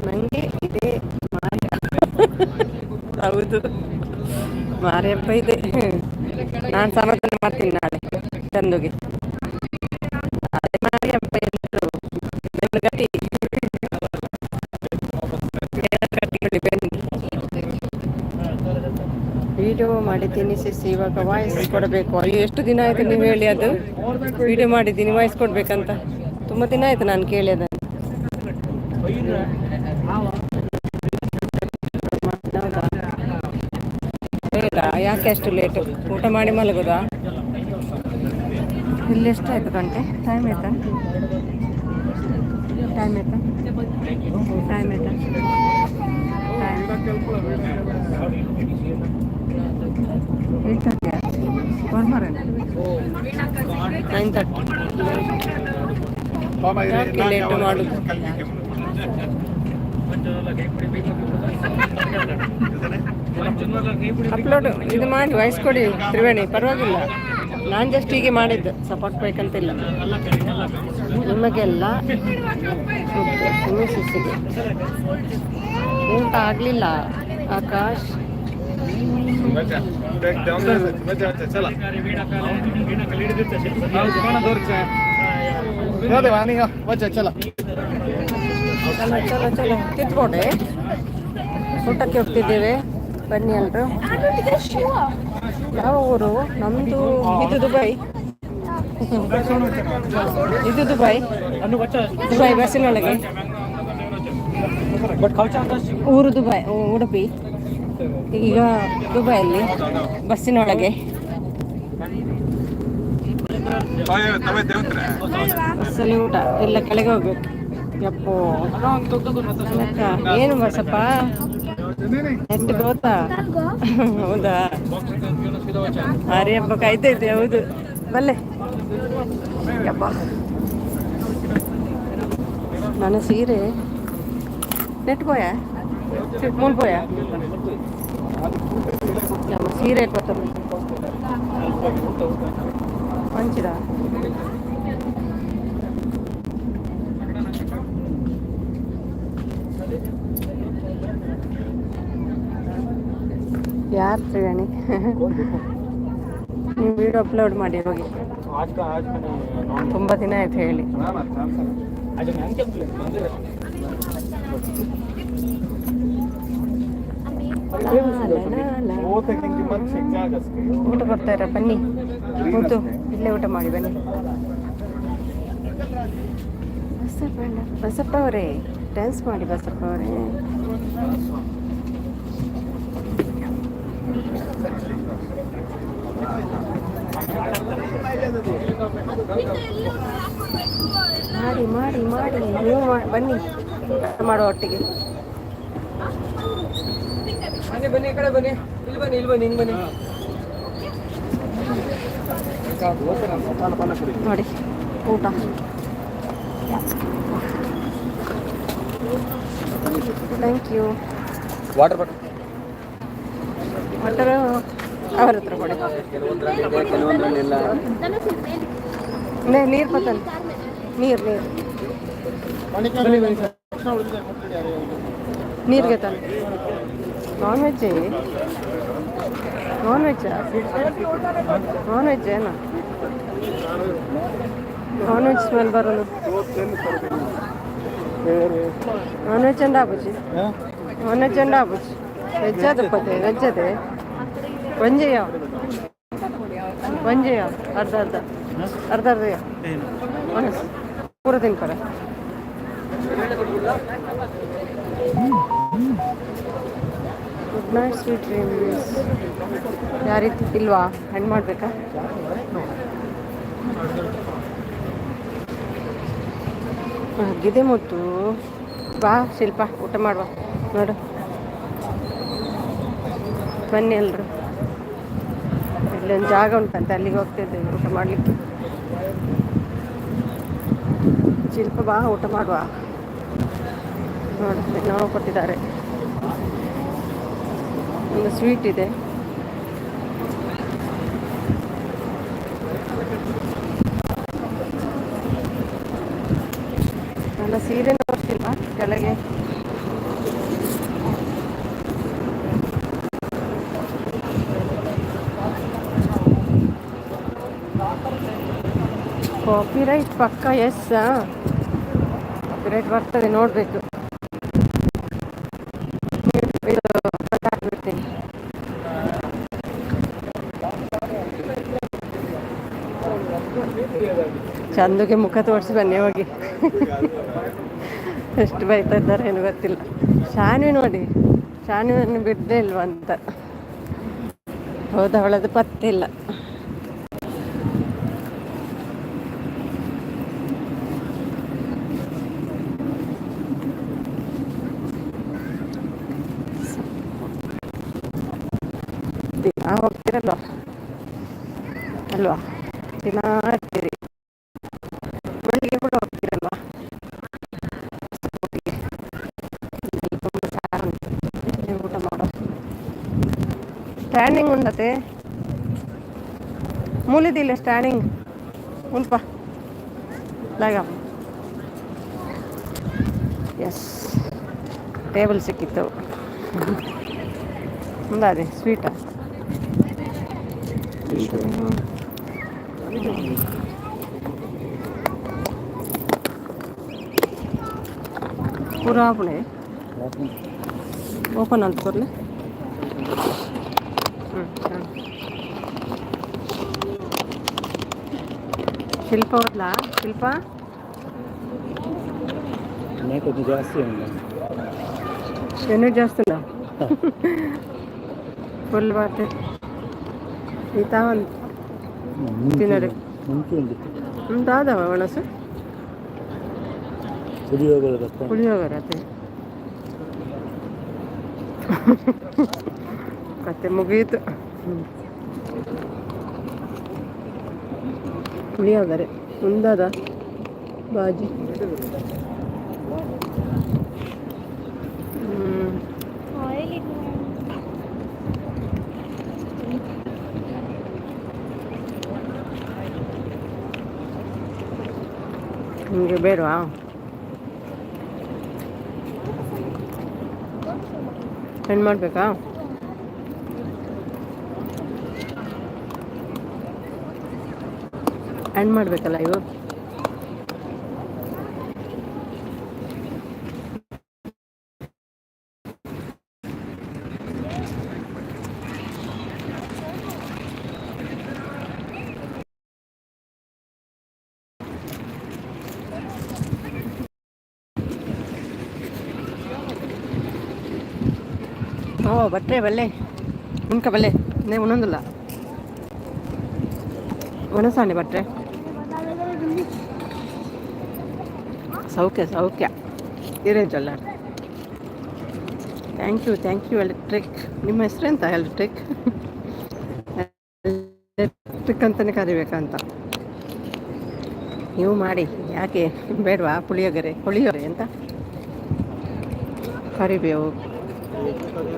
[SPEAKER 2] ನಂಗೆ ಇದೆ ಹೌದು ಮಾರಿ ಹಬ್ಬ ಇದೆ. ನಾನು ಸಮತಲ ಮಾಡ್ತೀನಿ ನಾಳೆ ಚಂದುಗೆ. ಅದೇ ಮಾರಿ ಹಬ್ಬ ಎಲ್ಲರೂ ಗಟ್ಟಿ ಬನ್ನಿ. ವಿಡಿಯೋ ಮಾಡಿದ್ದೀನಿ ಸಿಸ್, ಇವಾಗ ವಾಯ್ಸ್ ಕೊಡಬೇಕು. ಅಯ್ಯೋ ಎಷ್ಟು ದಿನ ಆಯಿತು ನೀವು ಹೇಳಿ, ಅದು ವಿಡಿಯೋ ಮಾಡಿದ್ದೀನಿ ವಾಯ್ಸ್ ಕೊಡಬೇಕಂತ. ತುಂಬ ದಿನ ಆಯಿತು ನಾನು ಕೇಳಿ ಅದನ್ನು. ಹೌದಾ, ಯಾಕೆ ಅಷ್ಟು ಲೇಟು? ಊಟ ಮಾಡಿ ಮಲಗೋದಾ? ಇಲ್ಲಿ ಎಷ್ಟಾಯಿತು ಗಂಟೆ? ಟೈಮ್ ಆಯ್ತಾ? ಟೈಮ್ ಆಯ್ತಾ? ಟೈಮ್ ಆಯ್ತಾ? ಟೈಮ್ 8:30. ಬರ್ಮಾರೇನು 9:30. ಯಾಕೆ ಲೇಟು ಮಾಡೋದು? ಅಪ್ಲೋಡ್ ಇದು ಮಾಡಿ ವಾಯ್ಸ್ ಕೊಡಿ ತ್ರಿವೇಣಿ, ಪರವಾಗಿಲ್ಲ. ನಾನು ಜಸ್ಟ್ ಹೀಗೆ ಮಾಡಿದ್ದು, ಸಪೋರ್ಟ್ ಬೇಕಂತಿಲ್ಲ ನಿಮಗೆಲ್ಲ. ಸಿಸಿಗೆ ಊಟ ಆಗಲಿಲ್ಲ ಆಕಾಶ್. ಚಲೋ ಚಲೋ ತಿತ್ಕೋಟೆ ಊಟಕ್ಕೆ ಹೋಗ್ತಿದ್ದೇವೆ, ಬನ್ನಿ ಎಲ್ರು. ಯಾವ ಊರು ನಮ್ಮದು? ಇದು ದುಬೈ. ಇದು ದುಬೈ. ದುಬೈ ಬಸ್ಸಿನೊಳಗೆ. ಊರು ದುಬೈ, ಉಡುಪಿ. ಈಗ ದುಬೈಯಲ್ಲಿ ಬಸ್ಸಿನೊಳಗೆ. ಬಸ್ಸಲ್ಲಿ ಊಟ ಎಲ್ಲ ಕೆಳಗೆ ಹೋಗ್ಬೇಕು. ಯಪ್ಪೋ ಏನು ಬಸಪ್ಪ ಎಷ್ಟು ಗೊತ್ತಾ? ಹೌದಾ, ಮಾರಿ ಹಬ್ಬ ಕಾಯ್ತೈತೆ. ಹೌದು, ಬಲ್ಲೆ ಯಪ್ಪ. ನನ್ನ ಸೀರೆ ನೆಟ್ ಪೋಯ ಮೂಲ್ ಪೋಯ ನಮ್ಮ ಸೀರೆ ಕೊತ್ತರು ಮಂಚಿದ. ಯಾರು ತ್ರಿವೇಣಿ? ನೀವು ವಿಡಿಯೋ ಅಪ್ಲೋಡ್ ಮಾಡಿ ಹೋಗಿ. ತುಂಬ ದಿನ ಆಯ್ತು ಹೇಳಿ. ಊಟ ಕೊಡ್ತಾರ, ಬನ್ನಿ ಕೂತು ಇಲ್ಲೇ ಊಟ ಮಾಡಿ ಬನ್ನಿ. ಬಸಪ್ಪ ಅವರೇ ಡ್ಯಾನ್ಸ್ ಮಾಡಿ. ಬಸಪ್ಪ ಅವರೇ ಮಾಡಿ ಮಾಡಿ ಮಾಡಿ ನೀವು ಬನ್ನಿ ಮಾಡುವ ಒಟ್ಟಿಗೆ. ಬನ್ನಿ ಈ ಕಡೆ ಬನ್ನಿ, ಇಲ್ಲಿ ಬನ್ನಿ, ಇಲ್ಲಿ ಬನ್ನಿ, ಹಿಂಗೆ ಬನ್ನಿ ನೋಡಿ ಊಟ. Thank you. ವಾಟರ್ ಅವ್ರ ಹತ್ರ ಕೊಡಿ. ನೀರು ಬತ್ತಲ್ಲ, ನೀರು ನೀರಿಗೆ ತಾನೆ. Non veg non veg non veg ಏನೋ ನಾನ್ ವೆಜ್ ಸ್ಮೆಲ್ ಬರೋದು. ನಾನ್ ವೆಜ್ ಅಂಡ್ ಆಬುಜಿ, ನಾನ್ ವೆಜ್ ಅಂಡ್ ಆಬುಜಿ. ವೆಜ್ ಅದು ಪತ್ತೆ, ವೆಜ್ ಅದೇ ವಂಜೆಯ ವಂಜೆಯ ಅರ್ಧ ಅರ್ಧ ಅರ್ಧ ಅರ್ಧ ಮನಸ್ಸು ಪೂರ ತಿನ್ಕರ. Good night sweet dreams. ಯಾರಿತ್ತು ಇಲ್ವಾ? ಹೆಣ್ಣು ಮಾಡಬೇಕಾ? ಆಗಿದೆ ಮತ್ತು ಬಾ ಶಿಲ್ಪ, ಊಟ ಮಾಡುವ. ನೋಡು, ಬನ್ನಿ ಎಲ್ರು. ಇಲ್ಲೊಂದು ಜಾಗ ಉಂಟಂತೆ, ಅಲ್ಲಿಗೆ ಹೋಗ್ತಿದ್ದೇವೆ ಊಟ ಮಾಡಲಿಕ್ಕೆ. ಶಿಲ್ಪ ಬಾ, ಊಟ ಮಾಡುವ. ನೋಡಿ, ನಾವು ಕೊಟ್ಟಿದ್ದಾರೆ. ಒಂದು ಸ್ವೀಟ್ ಇದೆ. ನನ್ನ ಸೀರೆ ನೋಡ್ತಿಲ್ವಾ ಕೆಳಗೆ? ಕಾಪಿರೈಟ್ ಪಕ್ಕ ಎಸ್, ಕಾಪಿರೈಟ್ ಬರ್ತದೆ, ನೋಡಬೇಕು. ಬಿಡ್ತೀನಿ. ಚಂದುಗೆ ಮುಖ ತೋರಿಸಿ ಬನ್ನಿ ಹೋಗಿ. ಎಷ್ಟು ಬೈತಾ ಇದ್ದಾರೆ ಏನು ಗೊತ್ತಿಲ್ಲ. ಶಾನ್ವಿ ನೋಡಿ, ಶಾನ್ವಿಯನ್ನು ಬಿಡಲೇ ಇಲ್ವ ಅಂತ. ಹೋದವಳದು ಪತ್ತಿಲ್ಲ. ದಿನ ಹೋಗ್ತಿರಲ್ವ ಅಲ್ವಾ? ದಿನ ಇರ್ತೀರಿ, ಬೆಳಿಗ್ಗೆ ಕೂಡ ಹೋಗ್ತಿರಲ್ವಾ? ತುಂಬ ಸಾರು ನೀವು ಊಟ ಮಾಡೋ ಸ್ಟ್ಯಾಂಡಿಂಗ್ ಉಂಡತೆ ಮೂಲಿದಿಲ್ಲ ಸ್ಟ್ಯಾಂಡಿಂಗ್ ಉಂಟು ಲಾಗ. ಎಸ್, ಟೇಬಲ್ ಸಿಕ್ಕಿತ್ತು. ಮುಂದಾದೆ ಸ್ವೀಟಾ? ಪೂರಾ ಆಪಣೆ ಓಪನ್ ಅಂತ ಬರಲಿ. ಶಿಲ್ಪ ಹೋದ್ಲಾ? ಶಿಲ್ಪ
[SPEAKER 4] కొంచెం జాస్తి ఉంది.
[SPEAKER 2] ಏನೂ ಜಾಸ್ತಿ ಇಲ್ಲ, ಫುಲ್ ಬಾಟೆ ಈತ ಒಂದು ತಿನ್ನಡಿ ಉಂಟಾದವ ಒಣಸು ಪುಳಿಯೋಗರೆ ಅತ್ತೆ ಕತೆ ಮುಗಿಯಿತು. ಪುಳಿಯೋಗರೆ ಉಂದದ ಬಾಜಿ. ನಿಮಗೆ ಬೇಡವಾ? ಹೆಣ್ಣು ಮಾಡಬೇಕಾ? ಹೆಣ್ಣು ಮಾಡಬೇಕಲ್ಲ ಇವು. ಓ ಬಟ್ಟೆ ಬಲ್ಲೆ ಉನ್ಕ ಬಲ್ಲೆ ನೇ ಉನ್ನೊಂದಿಲ್ಲ ಒಣಸಾಣಿ ಬಟ್ಟೆ ಸೌಖ್ಯ ಸೌಖ್ಯ ಇರೇಂಜಲ್ಲ. Thank you electric. ನಿಮ್ಮ ಹೆಸರೆಂತ? ಎಲೆಕ್ಟ್ರಿಕ್ ಎಲೆಕ್ಟ್ರಿಕ್ ಅಂತಲೇ ಕರಿಬೇಕಂತ. ನೀವು ಮಾಡಿ, ಯಾಕೆ ಬೇಡವಾ? ಪುಳಿಯೋಗರೆ ಅಂತ ಕರಿಬೇವು,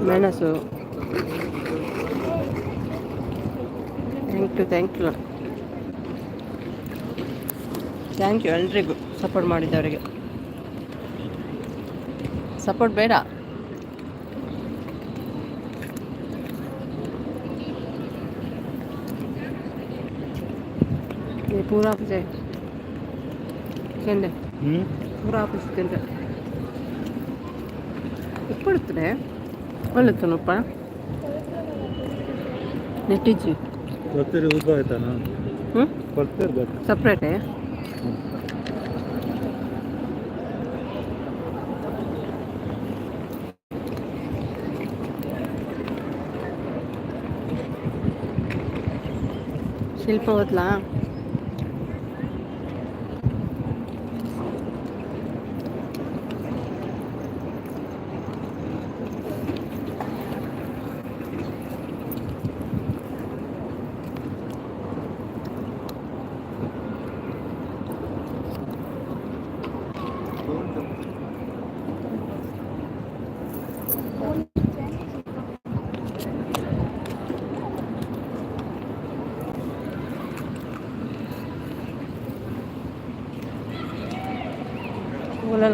[SPEAKER 2] ಮೆಣಸು. ಥ್ಯಾಂಕ್ ಯು ಎಲ್ರಿಗೂ ಸಪೋರ್ಟ್ ಮಾಡಿದ್ದವರಿಗೆ. ಸಪೋರ್ಟ್ ಬೇಡ, पूरा आपसे ಕೆಂಡೆ ಪೂರ ಆಫೀಸ್ ಕೆಂಡೆ ಉಪ್ಪು ಇಡ್ತದೆ ಒಳ್ಳೆತ್ತನ ಉಪ್ಪ ನೆಟ್ಟಿಜ್ಜಿ
[SPEAKER 4] ಬರ್ತೀರಿ ಉದ್ದ ಆಯ್ತಾನ ಬರ್ತಿರ್ಬೇಕು
[SPEAKER 2] ಸಪ್ರೇಟೇ ಶಿಲ್ಪ ಹೋದ್ಲಾ?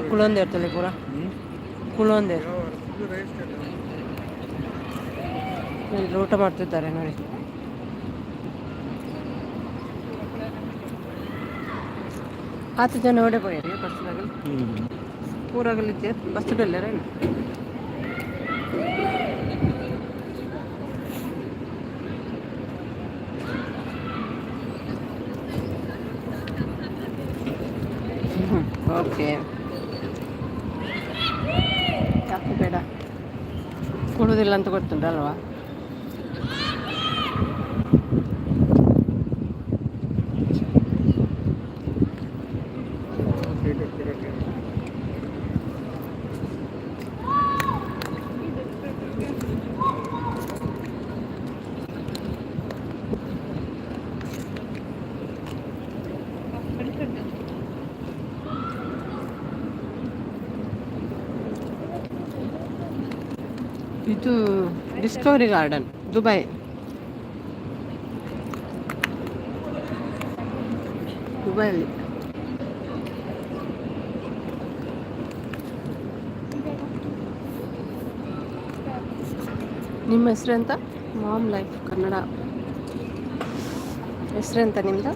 [SPEAKER 2] ಕುಳೊಂದೆ ಇರ್ತದೆ ಪೂರ ಕುಳೊಂದೆ ಇಲ್ಲಿ ಊಟ ಮಾಡ್ತಿದ್ದಾರೆ ನೋಡಿ. ಆತು ಜನ ಓಡೇ ಪೋಯಾರಿ ಬಸ್ಸಾಗಲಿ ಊರಾಗಲಿದ್ದೆ ಬಸ್ ಬೆಲ್ಲರೇನು ಓಕೆ ಯಾಕೆ ಬೇಡ ಕೊಡೋದಿಲ್ಲ ಅಂತ ಗೊತ್ತುಂಟಲ್ವಾ. ಇದು ಡಿಸ್ಕವರಿ ಗಾರ್ಡನ್ ದುಬೈ. ದುಬೈಯಲ್ಲಿ ನಿಮ್ಮ ಹೆಸರೆಂತ? Mom life Kannada. ಹೆಸರೆಂತ ನಿಮ್ಮದು?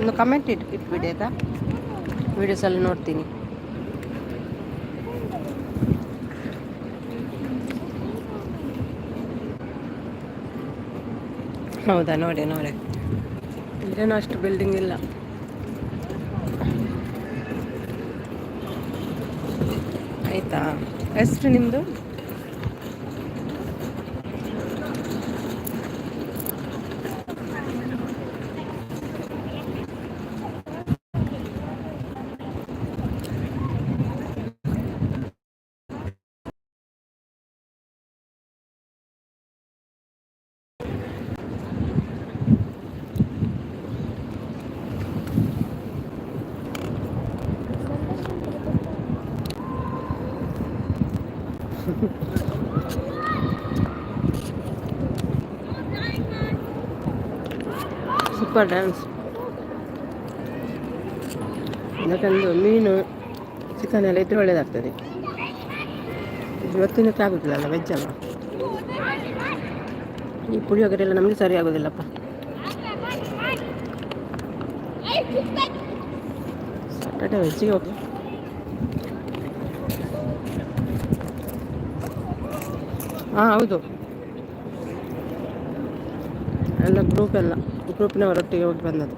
[SPEAKER 2] ಒಂದು ಕಮೆಂಟ್ ಇಟ್ಬಿಡಿ ಆಯಿತಾ, ವೀಡಿಯೋಸಲ್ಲಿ ನೋಡ್ತೀನಿ. ಹೌದಾ, ನೋಡಿ ನೋಡಿ ಇಲ್ಲೇನೋ ಅಷ್ಟು ಬಿಲ್ಡಿಂಗ್ ಇಲ್ಲ. ಆಯಿತಾ, ಹೆಸ್ರು ನಿಮ್ಮದು? Super dance. ಯಾಕಂದ್ರೆ ಮೀನು ಚಿಕನ್ ಎಲ್ಲ ಇದ್ರೆ ಒಳ್ಳೇದಾಗ್ತದೆ. ಇವತ್ತಿನಕ್ಕೆ ಆಗೋದಿಲ್ಲ ಅಲ್ಲ, ವೆಜ್ ಅಲ್ಲ. ಈ ಪುಳಿಯೋಗರೆ ಎಲ್ಲ ನಮಗೆ ಸರಿ ಆಗೋದಿಲ್ಲಪ್ಪ. ಸಾಟರ್ಡೆ ವೆಜ್ಜಿಗೆ ಹೋಗಿ ಹಾಂ ಹೌದು, ಎಲ್ಲ ಗ್ರೂಪಿನವರೊಟ್ಟಿಗೆ ಹೋಗಿ ಬಂದದ್ದು.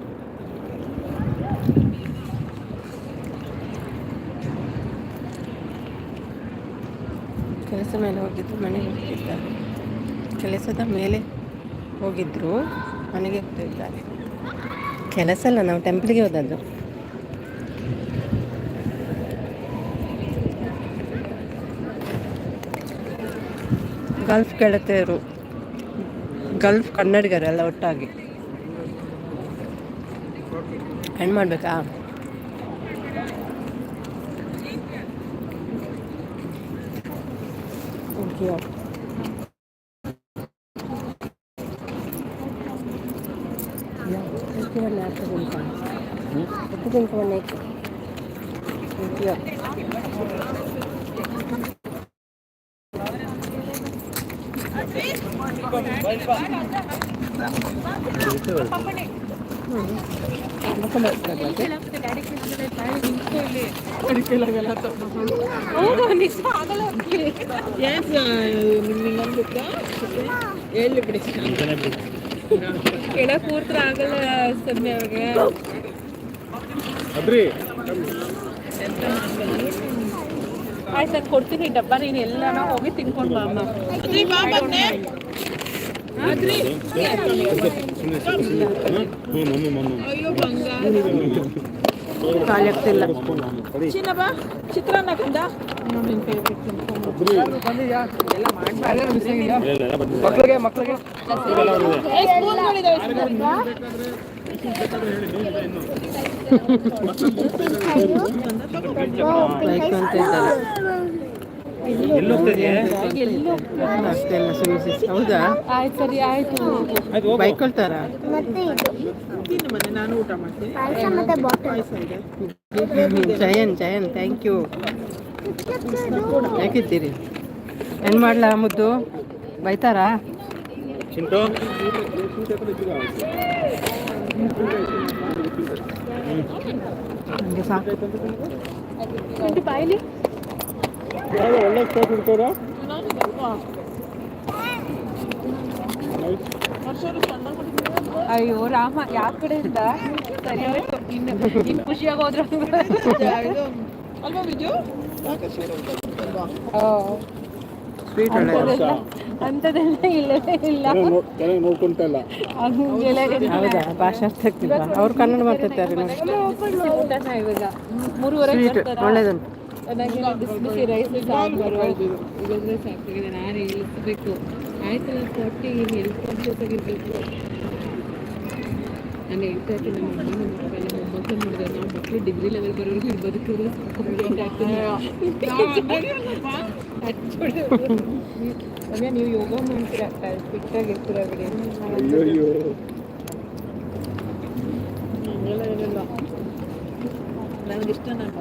[SPEAKER 2] ಕೆಲಸ ಮೇಲೆ ಹೋಗಿದ್ದು ಮನೆಗೆ ಹೋಗ್ತಿದ್ದಾರೆ. ಕೆಲಸದ ಮೇಲೆ ಹೋಗಿದ್ದರು, ಮನೆಗೆ ಹೋಗ್ತಿದ್ದಾರೆ. ಕೆಲಸ ಅಲ್ಲ, ನಾವು ಟೆಂಪಲ್ಗೆ ಹೋದದ್ದು. ಗಲ್ಫ್ ಗೆಳತಿಯರು, ಗಲ್ಫ್ ಕನ್ನಡಿಗರೆಲ್ಲ ಒಟ್ಟಾಗಿ ಹೆಣ್ಣು ಮಾಡಬೇಕಾ? ಕೂತ್ರ ಆಗಲ್ಲ ಸೊನ್ನೆ ಅವ್ರಿಗೆ. ಆಯ್ತು, ನಾನು ಕೊಡ್ತೀನಿ ಡಬ್ಬ, ನೀನು ಎಲ್ಲ ಹೋಗಿ ತಿನ್ಕೊಂಡು ಬಾ ಅಮ್ಮ. ಖಾಲಿ ಆಗ್ತಿಲ್ಲ. ಚಿತ್ರಾನ್ನ ಕಂದ ಮಕ್ಕಳಿಗೆ ಹೌದಾ? ಆಯ್ತು, ಸರಿ ಆಯ್ತು. ಬೈಕೊಳ್ತಾರ
[SPEAKER 1] ಮತ್ತೆ ಇದು ಪಾಯಸ ಮತ್ತೆ ಬಾಟಲ್
[SPEAKER 2] ಜಯನ್ ಥ್ಯಾಂಕ್ ಯು. ಯಾಕಿದ್ದೀರಿ? ಏನು ಮಾಡ್ಲಾ ಮುದ್ದು? ಬೈತಾರಾ?
[SPEAKER 4] ಚಿಂಟು
[SPEAKER 2] ನನಗೆ ಸಾಕು.
[SPEAKER 4] ಒಳ್ಳೆ ಸ್ಟಾರ್ಟ್ ಇಡ್ತಾರ.
[SPEAKER 5] ಅಯ್ಯೋ ರಾಮ, ಯಾವ ಕಡೆಯಿಂದ ಸರಿ ಆಯ್ತು. ಇನ್ನು ಖುಷಿಯಾಗಿ ಹೋದ್ರೆ ಅಲ್ವಾ ವಿಜು?
[SPEAKER 2] ಸ್ವೀಟ್
[SPEAKER 5] ಅಂಥದ್ದೆಲ್ಲ ಇಲ್ಲವೇ ಇಲ್ಲ.
[SPEAKER 4] ನೋಡ್ಕೊಂತಲ್ಲ.
[SPEAKER 2] ಹೌದಾ? ಭಾಷೆ ಅರ್ಥ ಆಗ್ತಿಲ್ಲ. ಅವ್ರು ಕನ್ನಡ ಮಾತಾಡ್ತಾರೆ ನೋಡಿ.
[SPEAKER 5] ಇವಾಗ 3:30
[SPEAKER 2] ಸ್ವೀಟ್ ಒಳ್ಳೇದುಂಟು.
[SPEAKER 5] ನನಗೆ ಬಿಸಿ ಬಿಸಿ ರೈಸ್ ಸಾಂಬಾರು ಇಲ್ಲಂದ್ರೆ ಸಾಕಾಗಿದೆ. ನಾನು ಇಳಿಸ್ಬೇಕು ಆಯ್ತಲ್ಲ. 40 ಹೆಲ್ತ್ ಕಾನ್ಷಿಯಸ್ ಆಗಿರ್ಬೇಕು. ನಾನು ಹೇಳ್ತಾ ಇರ್ತೀನಿ ನಮ್ಮ ಅಮ್ಮ ನಮ್ಮ ಅಪ್ಪ ಎಲ್ಲ ಮೊಮ್ಮಕ್ಕಳು ನೋಡಿದ್ರೆ ನಾವು ಮಕ್ಕಳು ಡಿಗ್ರಿ ಲೆವೆಲ್ ಬರೋರ್ಗು ಇಲ್ಲಿ ಬದುಕಿದ್ರೆ ರಮ್ಯಾ, ನೀವು ಯೋಗ ಮಾಡ್ತೀರಾ, ಫಿಟ್ಟಾಗಿರ್ತೀರ ಬಿಡಿ. ಹಂಗೆಲ್ಲ ಇರಲ್ಲ. ನನಗಿಷ್ಟ ನನ್ನ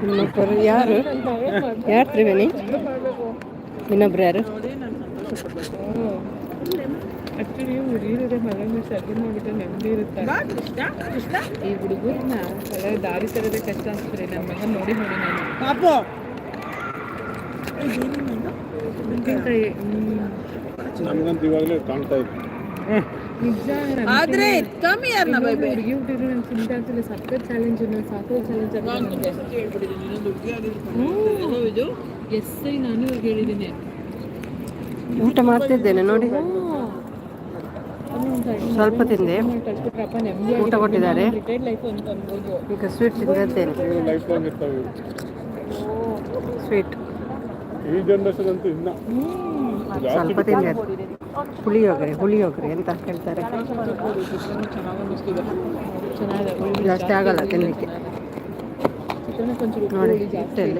[SPEAKER 2] ಇನ್ನೊಬ್ಬರು ಯಾರು ತ್ರಿವೇಣಿ? ಇನ್ನೊಬ್ರು ಯಾರು?
[SPEAKER 5] ಆ್ಯಕ್ಚುಲಿ ಹುಡುಗಿರಿಗೆ ಮನೆ ಮೇಲೆ ಸರ್ದಿ ಮಾಡಿದ್ರೆ ನೆಮ್ಮದಿ ಇರುತ್ತೆ. ಈ ಹುಡುಗರನ್ನ ಎಲ್ಲ ದಾರಿ ತರೋದೇ ಕಷ್ಟ ಅನ್ಸ್ತಾರೆ. ನನ್ನ ಮಗನ ನೋಡಿ ನಾನು
[SPEAKER 4] ನಮ್ಗಂತ ಇವಾಗಲೇ ಕಾಣ್ತಾ ಇತ್ತು.
[SPEAKER 5] ನಿಜ. ಆದ್ರೆ ಕಮ್ಮಿ ಹುಡುಗಿ ಹುಡುಗರು ನನ್ನ ಚಿಂತೆ ಆಗ್ತಿಲ್ಲ. ಸಕ್ಕತ್ ಚಾಲೆಂಜ್, ನಾನು ಸಾಕೋ ಚಾಲೆಂಜ್ ಎಸ್ ಐ ನಾನು ಇವಾಗ ಹೇಳಿದ್ದೀನಿ.
[SPEAKER 2] ಊಟ ಮಾಡ್ತಿದ್ದೇನೆ ನೋಡಿ, ಸ್ವಲ್ಪ ತಿಂದೆ. ಊಟ ಕೊಟ್ಟಿದ್ದಾರೆ, ಈಗ ಸ್ವೀಟ್ ತಿಂದಿದ್ದೇನೆ.
[SPEAKER 4] ಲೈಫ್ ಲಾಂಗ್ ಇರ್ತಾವೆ
[SPEAKER 2] ಸ್ವೀಟ್
[SPEAKER 4] ಈ ಜನರೇಷನ್ ಅಂತೂ ಇನ್ನ
[SPEAKER 2] ಸ್ವಲ್ಪ ತಿಂದೆ. ಹುಳಿಯೋಗರೆ ಅಂತ ಹೇಳ್ತಾರೆ. ಜಾಸ್ತಿ ಆಗಲ್ಲ ತಿನ್ನಲಿಕ್ಕೆ ನೋಡಿ. ಇಷ್ಟೆಲ್ಲ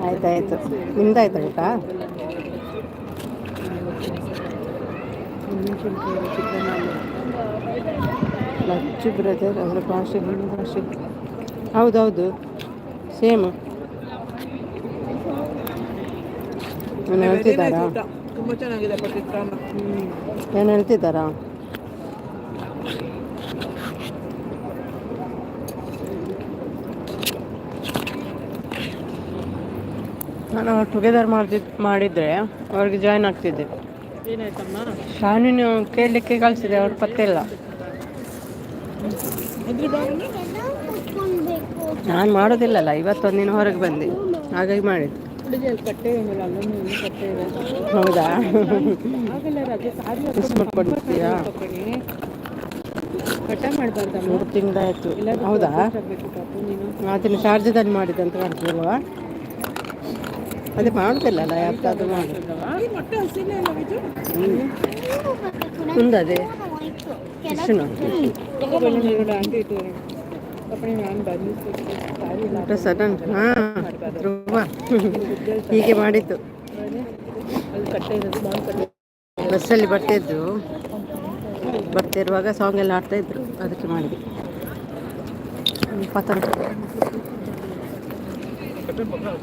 [SPEAKER 2] ಆಯ್ತಾಯ್ತು. ನಿಮ್ದಾಯ್ತು ಊಟ? ಲಚ್ಚು ಬ್ರದರ್ ಅವರ ಭಾಷೆ ನಿಮ್ಮ ಭಾಷೆ. ಹೌದೌದು, ಸೇಮ್. ಏನು ಹೇಳ್ತಿದ್ದಾರಾ?
[SPEAKER 5] ತುಂಬ ಚೆನ್ನಾಗಿದೆ.
[SPEAKER 2] ಏನು ಹೇಳ್ತಿದ್ದಾರಾ? ನಾನು ಟುಗೆದರ್ ಮಾಡಿದರೆ ಅವ್ರಿಗೆ ಜಾಯ್ನ್ ಆಗ್ತಿದ್ದೆ.
[SPEAKER 5] ಏನಾಯ್ತಮ್ಮ?
[SPEAKER 2] ಶಾನಿನ ಕೇಳಲಿಕ್ಕೆ ಕಳಿಸಿದೆ, ಅವ್ರ ಪತ್ತೆ ಇಲ್ಲ. ನಾನು ಮಾಡೋದಿಲ್ಲಲ್ಲ, ಇವತ್ತೊಂದಿನ ಹೊರಗೆ ಬಂದೆ, ಹಾಗಾಗಿ ಮಾಡಿದ್ದು.
[SPEAKER 5] ಕಟ್ಟೆ ಅಲ್ಲೊಂದು ಕಟ್ಟೆ ಇದೆ.
[SPEAKER 2] ಹೌದಾ?
[SPEAKER 5] ಆಗಲ್ಲ ರಜೆ
[SPEAKER 2] ಮಿಸ್ ಮಾಡ್ಕೊಡ್ತೀಯಾ?
[SPEAKER 5] ಕಟ್ಟ ಮಾಡಬಾರ್ದ?
[SPEAKER 2] 3 ತಿಂಗಳಾಯ್ತು. ಹೌದಾ? ಅದನ್ನು ಚಾರ್ಜದಲ್ಲಿ ಮಾಡಿದಂತ ಕಾಣ್ತದಲ್ವಾ? ಅದೇ ಮಾಡುದಿಲ್ಲಲ್ಲ, ಯಾರ್ದಾದ್ರೂ ಮಾಡಿ ಮುಂದದೆ ಸಡನ್. ಹಾಂ, ಹೀಗೆ ಮಾಡಿದ್ದು. ಬಸ್ಸಲ್ಲಿ ಬರ್ತಿರುವಾಗ ಸಾಂಗ್ ಎಲ್ಲ ಆಡ್ತಾಯಿದ್ರು, ಅದಕ್ಕೆ ಮಾಡಿದೆ. ಪತಂಗ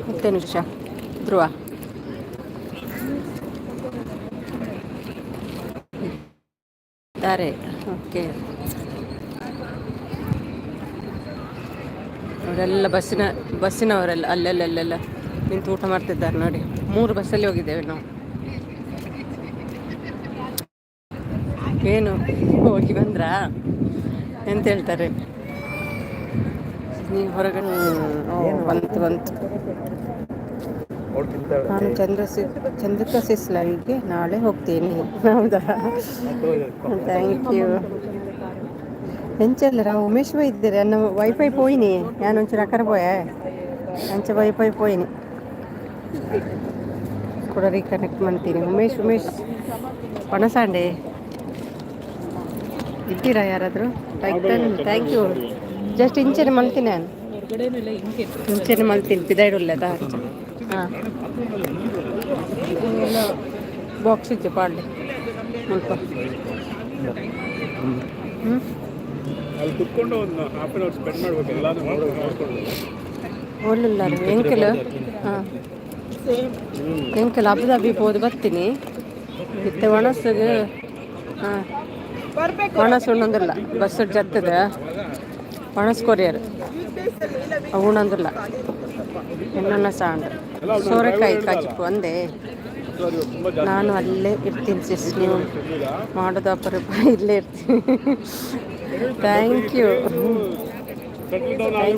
[SPEAKER 2] ಮತ್ತೆ ನಿಮಿಷ ಧ್ರುವ ಇದ್ದಾರೆ. ಓಕೆ, ಅವರೆಲ್ಲ ಬಸ್ಸಿನವರೆಲ್ಲ ಅಲ್ಲೆಲ್ಲ ನಿಂತು ಊಟ ಮಾಡ್ತಿದ್ದಾರೆ ನೋಡಿ. 3 ಬಸ್ಸಲ್ಲಿ ಹೋಗಿದ್ದೇವೆ ನಾವು. ಏನು ಹೋಗಿ ಬಂದ್ರಾ ಎಂತ ಹೇಳ್ತಾರೆ ನೀವು ಹೊರಗಡೆ? ಬಂತು. ನಾನು ಚಂದ್ರಿಕಾ ಸಿಸ್ಲರಿಗೆ ನಾಳೆ ಹೋಗ್ತೀನಿ. ಹೌದಾ? Thank you. ಎಂಚಲ್ಲರ ಉಮೇಶ್ ಇದ್ದೀರಿ ಅನ್ನ ವೈಫೈ ಪೋಯಿನಿ ಯಾನೊಂಚೂರು ಅಕ್ಕರ ಪೋಯ ಅಂಚೆ ವೈಫೈ ಪೋಯಿನಿ. ಕೂಡ ರೀಕನೆಕ್ಟ್ ಮಾಡ್ತೀನಿ. ಉಮೇಶ್ ಪಣಸಾಂಡೆ ಇದ್ದೀರಾ ಯಾರಾದರೂ? Thank you. ಜಸ್ಟ್ ಇಂಚೆನೆ ಮಲ್ತೀನಿ ನಾನು,
[SPEAKER 5] ಹೊರಗಡೆನೆಲ್ಲ ಹಿಂಗೆ
[SPEAKER 2] ಇಂಚೆನೆ ಮಲ್ತೀನಿ ಪಿದಾಯಿಡುಲ್ಲದ. ಹಾಂ ಎಲ್ಲ ಬಾಕ್ಸ್ ಇಚ್ಚೆ ಪಾಡ್ಲಿ ಸ್ವಲ್ಪ.
[SPEAKER 4] ಅಲ್ಲಿ ಕುತ್ಕೊಂಡು ಒಂದು ಹಾಫ್ ಆನ್ ಅವರ್ ಸ್ಪೆಂಡ್ ಮಾಡ್ಬೇಕು ಎಲ್ಲಾನು ನೋಡ್ಕೊಂಡು.
[SPEAKER 2] ಒಳ್ಳಿಲ್ಲ ಎಂಕೆಲ್. ಹಾಂ ಎಂಕೆಲ್ ಅಬುದಾಬಿ ಹೋದು ಬರ್ತೀನಿ ಮತ್ತೆ ಒಣಸಿಗೆ. ಹಾಂ ಒಣಸು ಉಣ್ಣಂದಿಲ್ಲ, ಬಸ್ ಜತ್ತದ ಒಣಸ್ ಕೊರಿಯರ್ ಉಣ್ಣಂದಿಲ್ಲ. ಎನ್ನ ಸಾಂಡ್ರೆ ಸೋರೆಕಾಯಿ ಕಾಚಿಪ್ಪು ಅಂದೆ. ನಾನು ಅಲ್ಲೇ ಇರ್ತೀನಿ ಸಿಸ್, ನೀವು ಮಾಡೋದು ಅಪರೂಪ, ಇಲ್ಲೇ ಇರ್ತೀನಿ. Thank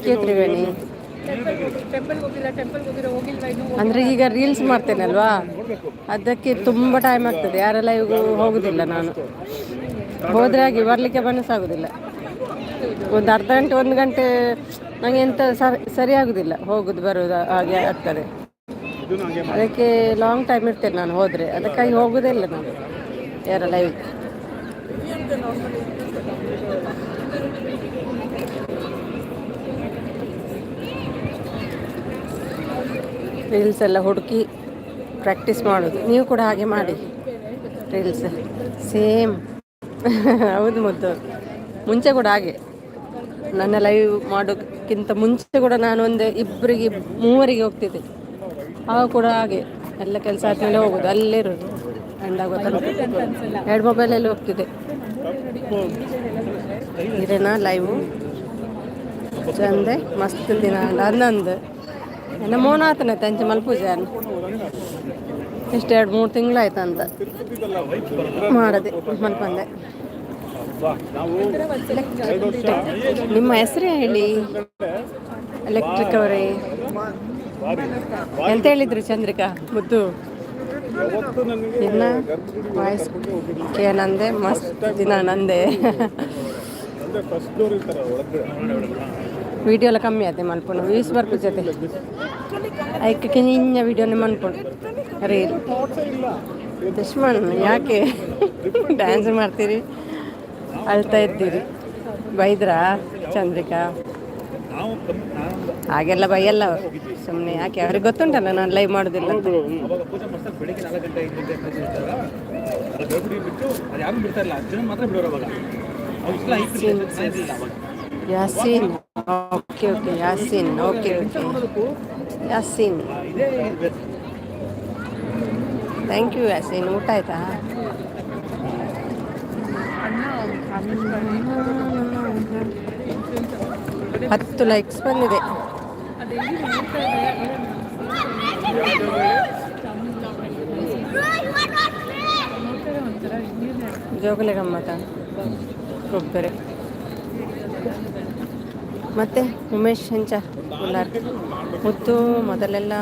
[SPEAKER 2] you Triveni. ಅಂದರೆ ಈಗ ರೀಲ್ಸ್ ಮಾಡ್ತೇನಲ್ವಾ, ಅದಕ್ಕೆ ತುಂಬ ಟೈಮ್ ಆಗ್ತದೆ. ಯಾರೆಲ್ಲ ಇವಾಗ ಹೋಗೋದಿಲ್ಲ, ನಾನು ಹೋದ್ರೆ ಹಾಗೆ ಬರಲಿಕ್ಕೆ ಮನಸ್ಸಾಗೋದಿಲ್ಲ. ಒಂದು ಅರ್ಧ ಗಂಟೆ 1 ಗಂಟೆ ನನಗೆ ಎಂತ ಸರಿ ಆಗೋದಿಲ್ಲ, ಹೋಗೋದು ಬರೋದು ಹಾಗೆ ಆಗ್ತದೆ. ಅದಕ್ಕೆ ಲಾಂಗ್ ಟೈಮ್ ಇರ್ತೇನೆ ನಾನು ಹೋದರೆ, ಅದಕ್ಕಾಗಿ ಹೋಗೋದೇ ಇಲ್ಲ ನಾನು ಯಾರ ಲೈವ್. ರೀಲ್ಸ್ ಎಲ್ಲ ಹುಡುಕಿ ಪ್ರಾಕ್ಟೀಸ್ ಮಾಡೋದು. ನೀವು ಕೂಡ ಹಾಗೆ ಮಾಡಿ ರೀಲ್ಸ್ ಸೇಮ್. ಹೌದು ಮುದ್ದು, ಮುಂಚೆ ಕೂಡ ಹಾಗೆ. ನನ್ನ ಲೈವ್ ಮಾಡೋಕ್ಕಿಂತ ಮುಂಚೆ ಕೂಡ ನಾನು ಒಂದು 2-3 ಹೋಗ್ತಿದ್ದೆ. ಆವಾಗ ಕೂಡ ಹಾಗೆ ಎಲ್ಲ ಕೆಲಸ ಆದಮೇಲೆ ಹೋಗೋದು, ಅಲ್ಲೇ ಇರೋದು ಎಂಡ್ ಆಗೋ ತನಕ. 2 ಮೊಬೈಲಲ್ಲಿ ಹೋಗ್ತಿದ್ದೆ. ಇರೇನಾ ಲೈವು ಚಂದೆ ಮಸ್ತ್ ದಿನ ಹನ್ನೊಂದು ನನ್ನ ಮೋನಾತನ ತಂಚೆ ಮಲ್ಪೂಜೆ ಎಷ್ಟು 2-3 ತಿಂಗಳಾಯ್ತು ಅಂತ ಮಾಡದೆ ಮಲ್ಪಂದೆ. ನಿಮ್ಮ ಹೆಸರು ಹೇಳಿ ಎಲೆಕ್ಟ್ರಿಕ್ ಅವರೇ. ಎಂತ ಹೇಳಿದ್ರು ಚಂದ್ರಿಕಾ ಮುದ್ದು? ಇನ್ನ ವಾಯ್ಸ್ ಏನಂದೆ? ಮಸ್ತ್ ದಿನ ನಂದೆ. ವಿಡಿಯೋ ಎಲ್ಲ ಕಮ್ಮಿ ಆಯ್ತು ಮಲ್ಪುಣ, ವ್ಯೂಸ್ ಬರ್ಪು ಜೊತೆ ಐಕ್ಕೆ ನಿನ್ನ ವಿಡಿಯೋನೇ ಮನ್ಪುಣು ರೀಲ್. ದುಶ್ಮನ್ ಯಾಕೆ ಡ್ಯಾನ್ಸ್ ಮಾಡ್ತೀರಿ, ಅಳ್ತಾ ಇದ್ದೀರಿ? ಬೈದ್ರಾ ಚಂದ್ರಿಕಾ? ಹಾಗೆಲ್ಲ ಬೈಯಲ್ಲ ಅವರು, ಸುಮ್ಮನೆ ಯಾಕೆ, ಅವ್ರಿಗೆ ಗೊತ್ತುಂಟಲ್ಲ ನಾನು ಲೈವ್ ಮಾಡೋದಿಲ್ಲ ಅಂತ. Yaseen okay Yaseen okay Yaseen thank you Yaseen. ಊಟ ಆಯ್ತಾ? ಹತ್ತು ಲೈಕ್ಸ್ ಬಂದಿದೆ. ಜೋಗಲೆ ಗಮ್ಮತ ಕೊಬ್ಬರಿ. ಮತ್ತೆ ಉಮೇಶ್ ಹೆಂಚ ಉಲ್ಲಾರ್ ಮುದ್ದು, ಮೊದಲೆಲ್ಲ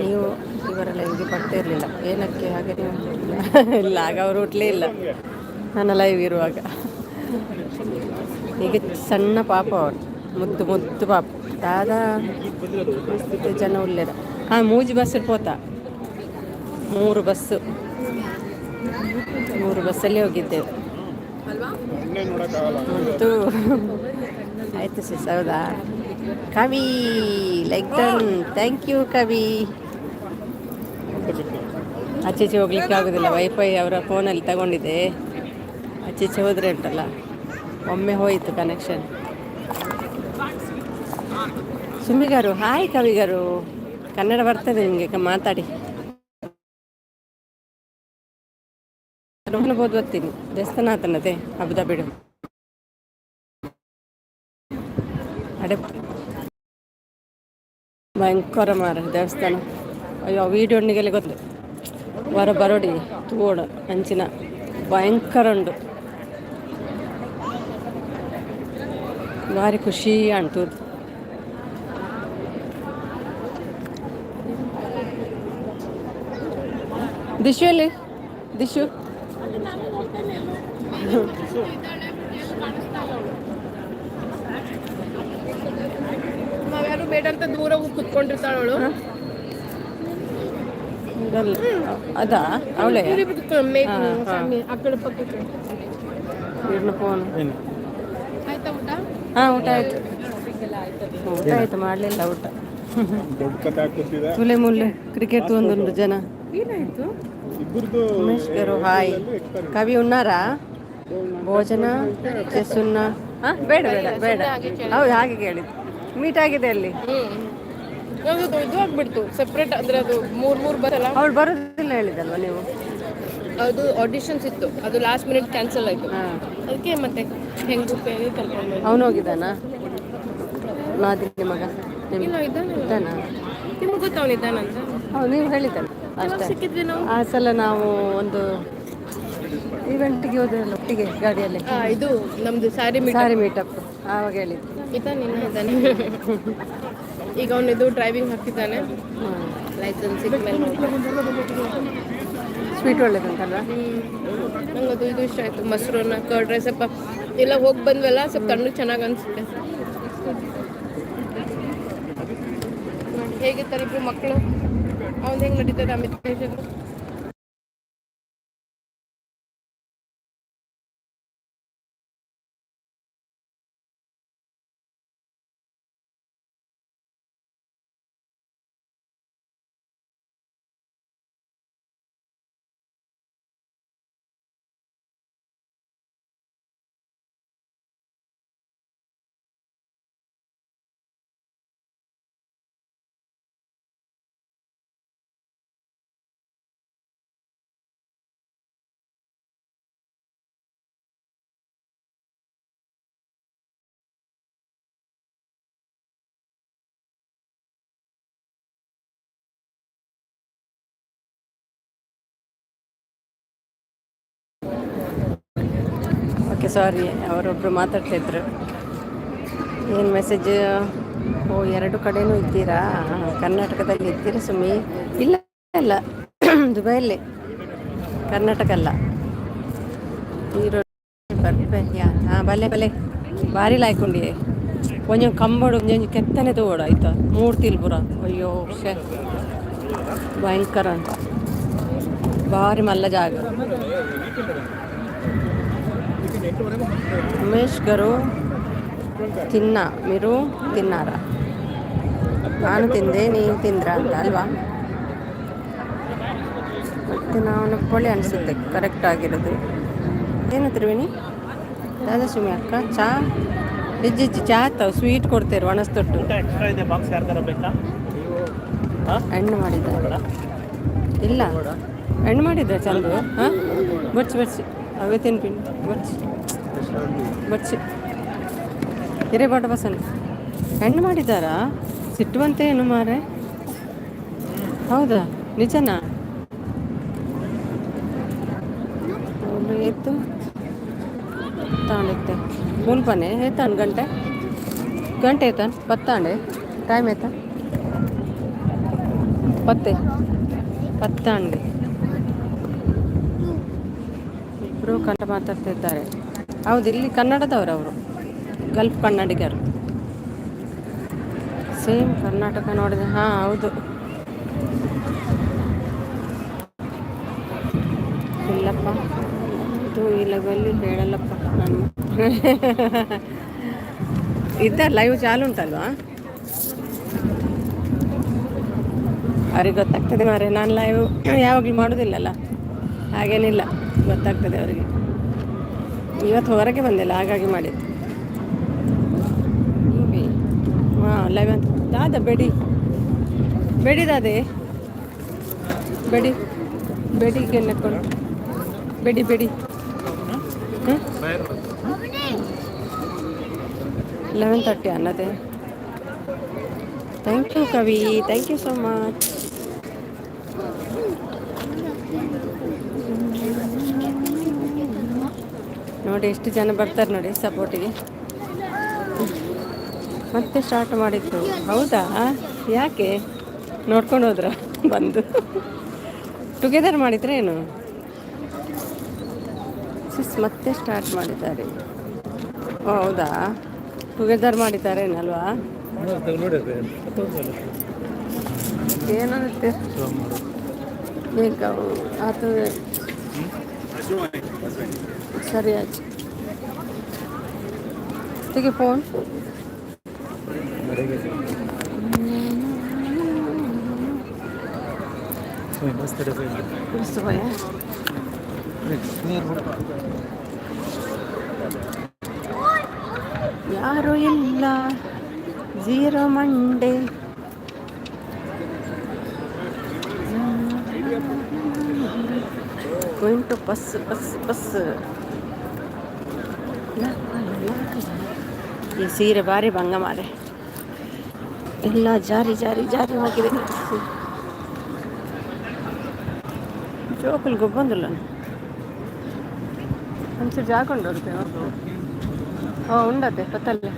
[SPEAKER 2] ನೀವು ಇವರೆಲ್ಲ ಹಿಂಗೆ ಬರ್ತಾ ಇರಲಿಲ್ಲ, ಏನಕ್ಕೆ ಹಾಗೆ ನೀವು? ಇಲ್ಲ, ಆಗ ಅವರು ಹುಟ್ಟಲೇ ಇಲ್ಲ ನನ್ನ ಲೈವ್ ಇರುವಾಗ. ಈಗ ಸಣ್ಣ ಪಾಪ ಅವರು, ಮುದ್ದು ಪಾಪ ದಾದಾ ಜನ ಉಳ್ಳೇದ. ಹಾಂ, ಮೂಜಿ ಬಸ್ ಪೋತ 3 ಬಸ್ಸಲ್ಲಿ ಹೋಗಿದ್ದೇವೆ. ಮತ್ತು ಆಯಿತು ಸಿಸ್. ಹೌದಾ ಕವಿ? ಲೈಕ್ ಡನ್, ಥ್ಯಾಂಕ್ ಯು ಕವಿ. ಆಚೆಚೆ ಹೋಗ್ಲಿಕ್ಕೆ ಆಗೋದಿಲ್ಲ, ವೈಫೈ ಅವರ ಫೋನಲ್ಲಿ ತಗೊಂಡಿದ್ದೆ. ಆಚೆಚೆ ಹೋದರೆ ಉಂಟಲ್ಲ, ಒಮ್ಮೆ ಹೋಯಿತು ಕನೆಕ್ಷನ್. ಸುಮ್ಮಿಗಾರು ಹಾಯ್, ಕವಿಗಾರು ಕನ್ನಡ ಬರ್ತದೆ ನಿಮಗೆ ಮಾತಾಡಿ? ಬೋದು ಬರ್ತೀನಿ, ದೇವಸ್ಥಾನ ಆತನದೆ ಅಬುದಾಬಿಡು ಅಡೆ ಭಯಂಕರ ಮಾರ ದೇವಸ್ಥಾನ. ಅಯ್ಯೋ ವೀಡಿಯೋಣಿಗೆಲ್ಲ ಗೊತ್ತು, ವರ ಬರೋಡಿ ತೋಡ ಅಂಚಿನ ಭಯಂಕರ ಉಂಡು, ಭಾರಿ ಖುಷಿ ಅಂಟು. ದಿಶು ಎಲ್ಲಿ? ದಿಶು
[SPEAKER 5] ನಾವ್ಯಾರು ಬೇಡ ಅಂತ ದೂರ ಹೋಗಿ ಕುತ್ಕೊಂಡಿರ್ತಾಳವಳು.
[SPEAKER 2] ಅದಾ ಅವಳೆ
[SPEAKER 5] ಅక్కడ ಪಕ್ಕಕ್ಕೆ
[SPEAKER 2] ಇರ್ನ ಫೋನ್
[SPEAKER 5] ಆಯ್ತಾ ಊಟ?
[SPEAKER 2] ಹಾಂ ಊಟ ಆಯಿತು ಊಟ ಆಯಿತು ಮಾಡಲಿಲ್ಲ ಊಟ
[SPEAKER 4] ದೊಡ್ಡ ಕತೆ ಹಾಕ್ಕೊತಿದೆ
[SPEAKER 2] ಮುಲೆ ಮುಲ್ಲೆ ಕ್ರಿಕೆಟ್ ಒಂದೊಂದು ಜನ
[SPEAKER 5] ಏನಾಯ್ತು?
[SPEAKER 4] ಇಬ್ಬರದು
[SPEAKER 2] ಉಮೇಶ್ గారు హాయ్ కవి ఉన్నారా ಭೋಜನ ಚೆಸ್ಸುನ್ನ ಹಾಂ ಬೇಡ ಬೇಡ ಬೇಡ ಹೌದು ಹಾಗೆ ಕೇಳಿದ್ದು ಮೀಟ್ ಆಗಿದೆ ಅಲ್ಲಿ
[SPEAKER 5] ನಮ್ದು ಇದು ಆಗ್ಬಿಡ್ತು ಸಪ್ರೇಟ್ ಅಂದ್ರೆ ಅದು ಮೂರ್ ಬರಲ್ಲ.
[SPEAKER 2] ಅವಳು ಬರೋದಿಲ್ಲ ಹೇಳಿದಲ್ವ ನೀವು
[SPEAKER 5] ಅದು ಆಡಿಷನ್ಸ್ ಇತ್ತು, ಅದು ಲಾಸ್ಟ್ ಮಿನಿಟ್ ಕ್ಯಾನ್ಸಲ್ ಆಯ್ತು.
[SPEAKER 2] ಹಾಂ
[SPEAKER 5] ಅದಕ್ಕೆ ಮತ್ತೆ ಹೆಂಗು ಪೇರಿ ಕರ್ಕೊಂಡು
[SPEAKER 2] ಅವನು ಹೋಗಿದ್ದಾನಾ ನಾದಿನಿ ಮಗ
[SPEAKER 5] ಇಲ್ಲ ಇದ್ದಾನಲ್ಲ,
[SPEAKER 2] ಇದ್ದಾನಾ
[SPEAKER 5] ನಿಮ್ಗೆ ಗೊತ್ತವನು ಇದ್ದಾನಂತ.
[SPEAKER 2] ಹೌದು ನೀವು ಹೇಳಿದ್ದಲ್ಲ ಅಷ್ಟೇ.
[SPEAKER 5] ಸಿಕ್ಕಿದ್ವಿ ನಾವು.
[SPEAKER 2] ಆ ಸಲ ನಾವು ಒಂದು ಈವೆಂಟಿಗೆ ಹೋದ್ರಲ್ಲ ಒಟ್ಟಿಗೆ ಗಾಡಿಯಲ್ಲಿ
[SPEAKER 5] ಇದು ನಮ್ದು ಸಾರಿ
[SPEAKER 2] ಮೀಟಪ್ ಆವಾಗ ಹೇಳಿದ್ದು
[SPEAKER 5] ಇದ್ದಾನೆ ಈಗ ಅವನು ಇದು ಡ್ರೈವಿಂಗ್ ಹಾಕಿದ್ದಾನೆ, ಲೈಸೆನ್ಸ್ ಸಿಕ್ಮೇಲೆ.
[SPEAKER 2] ಸ್ವೀಟ್ ಒಳ್ಳೇದುಂಟಲ್ಲ.
[SPEAKER 5] ನಂಗೆ ಅದು ಇದು ಇಷ್ಟ ಆಯಿತು, ಮೊಸರನ್ನ ಕರ್ಡ್ ರೈಸ್. ಸ್ವಲ್ಪ ಎಲ್ಲ ಹೋಗಿ ಬಂದ್ವಲ್ಲ, ಸ್ವಲ್ಪ ತಣ್ಣಗೆ ಚೆನ್ನಾಗಿ ಅನಿಸುತ್ತೆ. ಹೇಗಿರ್ತಾರೆ ಇಬ್ರು ಮಕ್ಕಳು? ಅವ್ನು ಹೆಂಗೆ ನಡೀತದೆ ಅಮಿತ್ ಜೊತೆ?
[SPEAKER 2] ಓಕೆ ಸಾರಿ, ಅವರೊಬ್ಬರು ಮಾತಾಡ್ತಾಯಿದ್ರು. ಏನು ಮೆಸೇಜ್? ಓ ಎರಡು ಕಡೆನೂ ಇದ್ದೀರಾ? ಕರ್ನಾಟಕದಲ್ಲಿ ಇದ್ದೀರಾ ಸುಮ್ಮಿ? ಇಲ್ಲ ಇಲ್ಲ ದುಬೈಯಲ್ಲಿ, ಕರ್ನಾಟಕ ಅಲ್ಲ. ಹಾಂ ಭಲೆ ಭಲೆ ಭಾರಿ ಲಾಯ್ಕೊಂಡಿ ಕೊಂಚం ಕಂಬಡು ಕೊಂಚం ಕೆತ್ತನೆ ತಗೋಡು ಆಯ್ತಾ. ಮೂರ್ತಿಲ್ ಪುರ ಅಯ್ಯೋ ಶೇ ಭಯಂಕರ ಅಂತ ಭಾರಿ ಮಲ್ಲ ಜಾಗ. ಉಮೇಶ್ గారు ತಿನ್ನ మీరు ತಿನ್ನಾರಾ? ನಾನು ತಿಂದೆ, ನೀವು ತಿಂದ್ರಾ ಅಂತ ಅಲ್ವಾ? ಮತ್ತು ನಾವು ಪೊಳಿ ಅನಿಸುತ್ತೆ ಕರೆಕ್ಟ್ ಆಗಿರೋದು. ಏನು ತ್ರಿವೇಣಿ ದಾದಾ ಸುಮಿ ಅಕ್ಕ ಚಾ ಇಜ್ಜಿಜ್ಜಿ ಚಾ ತಾವು ಸ್ವೀಟ್ ಕೊಡ್ತೇವೆ ಒಣಸ್ತೊಟ್ಟು. ಹಣ್ಣು ಮಾಡಿದ್ದಾರೆ ಇಲ್ಲ ಹಣ್ಣು ಮಾಡಿದ್ರೆ ಚಂದ. ಹಾಂ ಬಡ್ಸಿ ಅವೇ ತಿನ್ಪಿನ್ ಬಡ್ಸಿ ಹಿರೇಬಾಟ ಬಸನ್ ಹೆಣ್ಣು ಮಾಡಿದ್ದಾರಾ? ಸಿಟ್ಟುವಂತೆ ಏನು ಮಾರೆ? ಹೌದಾ ನಿಜನಾ? ಎತ್ತು ತಾಂಡಿತ್ತೆ ಮುನ್ಪನೆ ಏತಾನು ಗಂಟೆ ಏತಾನು ಪತ್ತಾಂಡೆ ಟೈಮ್ ಏತಾ ಪತ್ತಾಂಡೆ ಇಬ್ಬರು ಕನ್ನಡ ಮಾತಾಡ್ತಿದ್ದಾರೆ. ಹೌದು ಇಲ್ಲಿ ಕನ್ನಡದವರು, ಅವರು ಗಲ್ಫ್ ಕನ್ನಡಿಗರು. ಸೇಮ್ ಕರ್ನಾಟಕ ನೋಡಿದೆ. ಹಾಂ ಹೌದು. ಇಲ್ಲಪ್ಪ ಇದು ಈ ಲೆವೆಲ್ಲಿ ಹೇಳಲ್ಲಪ್ಪ ನಾನು. ಇದ್ದಾರೆ ಲೈವ್ ಚಾಲು ಉಂಟಲ್ವಾ? ಅವ್ರಿಗೆ ಗೊತ್ತಾಗ್ತದೆ ಮಾರೆ, ನಾನು ಲೈವ್ ಯಾವಾಗಲೂ ಮಾಡೋದಿಲ್ಲಲ್ಲ, ಹಾಗೇನಿಲ್ಲ, ಗೊತ್ತಾಗ್ತದೆ ಅವರಿಗೆ. ಇವತ್ತು ಹೊರಗೆ ಬಂದಿಲ್ಲ ಹಾಗಾಗಿ ಮಾಡಿದ್ದು. ಹಾಂ ಲೈವ್ ಅಂತ ದಾದ ಬೆಡಿ ದಾದೆ ಬೆಡಿಗೆ ನೆಕ್ಕೊಂಡು ಬೆಡಿ 11:30 ಅನ್ನೋದೇ. ಥ್ಯಾಂಕ್ ಯು ಕವಿ, ಥ್ಯಾಂಕ್ ಯು ಸೋ ಮಚ್. ನೋಡಿ ಎಷ್ಟು ಜನ ಬರ್ತಾರೆ ನೋಡಿ ಸಪೋರ್ಟಿಗೆ. ಮತ್ತೆ ಸ್ಟಾರ್ಟ್ ಮಾಡಿತ್ತು. ಹೌದಾ? ಯಾಕೆ ನೋಡ್ಕೊಂಡು ಹೋದ್ರ ಬಂದು? ಟುಗೆದರ್ ಮಾಡಿದ್ರೆ ಏನು? ಮತ್ತೆ ಸ್ಟಾರ್ಟ್ ಮಾಡಿದ್ದಾರೆ. ಹೌದಾ? ಟುಗೆದರ್ ಮಾಡಿದ್ದಾರೇನಲ್ವಾ? ಏನಂತೆ ಈಗ ಅದು ಸರಿ ಆಯ್ತು ತೆಗಿ ಫೋನ್ ಯಾರು ಇಲ್ಲ ಜೀರೋ ಮಂಡೆ going to bus bus bus ಈ ಸೀರೆ ಭಾರಿ ಭಂಗ ಮಾರೆ ಎಲ್ಲ ಜಾರಿ ಜಾರಿ ಜಾರಿ ಹೋಗಿದೆ ಜೋಕುಲು ಗೊಬ್ಬಂದಿಲ್ಲ ಒಂಚೂರು ಜಾಕೊಂಡು ಬರ್ತೇವೆ ಉಂಡತ್ತೆ ಪತ್ತಲ್ಲೇ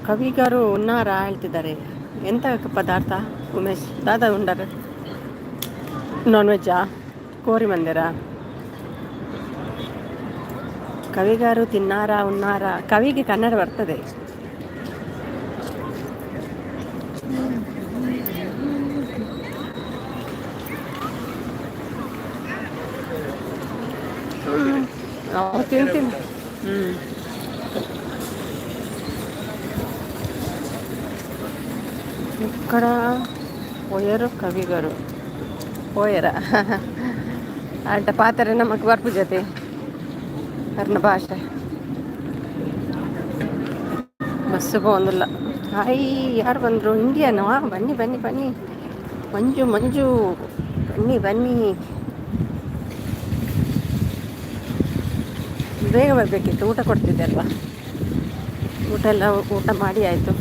[SPEAKER 2] ಕವಿಗಾರು ಉನ್ನಾರ ಹೇಳ್ತಿದ್ದಾರೆ ಎಂತ ಪದಾರ್ಥ ಉಮೇಶ್ ದಾದಾ ಉಂಡಾರ ನಾನ್ ವೆಜ್ಜಾ ಕೋರಿ ಮಂದಿರ ಕವಿಗಾರು ತಿನ್ನಾರ ಉನ್ನಾರ ಕವಿಗೆ ಕನ್ನಡ ಬರ್ತದೆ తింటుంది ఇక్కడ పోయారు కవి గారు పోయారా అంటే పాతరే నమ్మకు వర్పు జತೆ ಕರ್ನ ಭಾಷೆ ಬಸ್ಸು ಬಂದಿಲ್ಲ ಹಾಯ್ ಯಾರು ಬಂದರು ಇಂಡಿಯಾನವಾ ಬನ್ನಿ ಬನ್ನಿ ಬನ್ನಿ ಮಂಜು ಮಂಜು ಬನ್ನಿ ಬನ್ನಿ ಬೇಗ ಬರಬೇಕಿತ್ತು ಊಟ ಕೊಡ್ತಿದ್ದೆ ಅಲ್ವಾ ಊಟ ಮಾಡಿ ಆಯಿತು